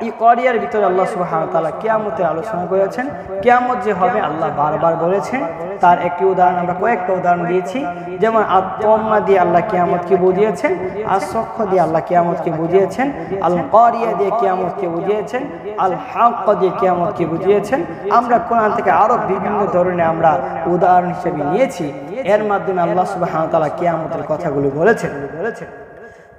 এই কারিয়ার ভিতরে আল্লাহ সুবহানাহু ওয়া তাআলা কিয়ামতের আলোচনা করেছেন। কিয়ামত যে হবে আল্লাহ বারবার বলেছেন, তার একটি উদাহরণ আমরা কয়েকটা উদাহরণ দিয়েছি। যেমন আত-তাম্মা দিয়ে আল্লাহ কিয়ামতকে বুঝিয়েছেন, আস-সাক্ষ দিয়ে আল্লাহ কিয়ামতকে বুঝিয়েছেন, আল-কারিয়া দিয়ে কিয়ামতকে বুঝিয়েছেন, আল-হাক্ক দিয়ে কিয়ামতকে বুঝিয়েছেন। আমরা কোরআন থেকে আরো বিভিন্ন ধরনের আমরা উদাহরণ হিসেবে নিয়েছি। এর মাধ্যমে আল্লাহ সুবহানাহু ওয়া তাআলা কিয়ামতের কথাগুলো বলেছেন।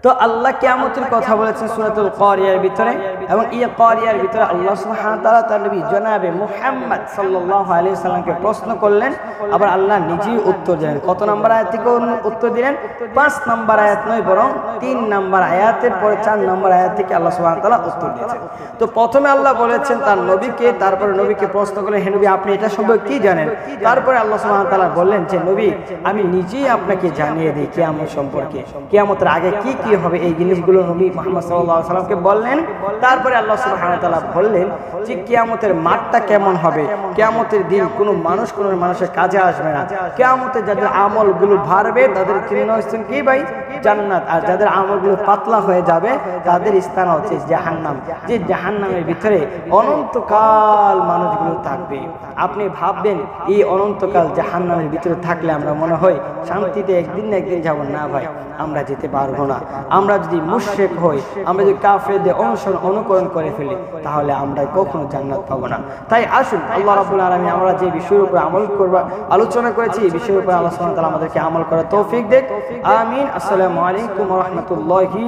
তো আল্লাহ কিয়ামতের কথা বলেছেন সূরাতুল কারিয়ার ভিতরে, এবং এই কারিয়ার ভিতরে আল্লাহ সুবহানাহু ওয়া তাআলা তার নবী জনাবে মুহাম্মদ সাল্লাল্লাহু আলাইহি ওয়াসাল্লামকে প্রশ্ন করলেন, আবার আল্লাহ নিজেই উত্তর দিলেন। কত নম্বর আয়াত থেকে উত্তর দিলেন? 5 নম্বর আয়াত নয়, বরং 3 নম্বর আয়াতের পরে 4 নম্বর আয়াত থেকে আল্লাহ সুবহানাহু ওয়া তাআলা উত্তর দিয়েছেন। তো প্রথমে আল্লাহ বলেছেন তার নবীকে, তারপরে নবীকে প্রশ্ন করলেন, হে নবী আপনি এটা সম্পর্কে কি জানেন? তারপরে আল্লাহ সুবহানাহু ওয়া তাআলা বললেন যে নবী আমি নিজেই আপনাকে জানিয়ে দিই কিয়ামত সম্পর্কে, কিয়ামতের আগে কি কি হবে এই জিনিসগুলো নবী মুহাম্মদ সাল্লাল্লাহু আলাইহি ওয়াসাল্লামকে বললেন। তারপরে আল্লাহ সুবহানাহু ওয়া তাআলা বললেন যে কিয়ামতের মাঠটা কেমন হবে, কিয়ামতের দিন কোনো মানুষ কোনো মানুষের কাজে আসবে না, কিয়ামতে যাদের আমলগুলো বাড়বে তাদের চিহ্ন কি ভাই? জান্নাত। আর যাদের আমলগুলো পাতলা হয়ে যাবে তাদের স্থান হচ্ছে জাহান্নাম, যে জাহান্নামের ভিতরে অনন্তকাল মানুষগুলো থাকবে। আপনি ভাববেন এই অনন্তকাল জাহান্নামের ভিতরে থাকলে আমরা মনে হয় শান্তিতে একদিন না একদিন যাব না ভাই, আমরা যেতে পারবো না। আমরা যদি মুশরিক হই, আমরা যদি কাফেরদের অনুকরণ করে ফেলি, তাহলে আমরা কখনো জান্নাত পাবো না। তাই আসুন আল্লাহ রাব্বুল আলামিন আমরা যে বিষয়ের উপর আমল করব আলোচনা করেছি, এই বিষয়ের উপর আল্লাহ সুবহানাহু ওয়া তাআলা আমাদেরকে আমল করার তৌফিক দেন। আমিন। আসসালামু আলাইকুম ওয়া রাহমাতুল্লাহি।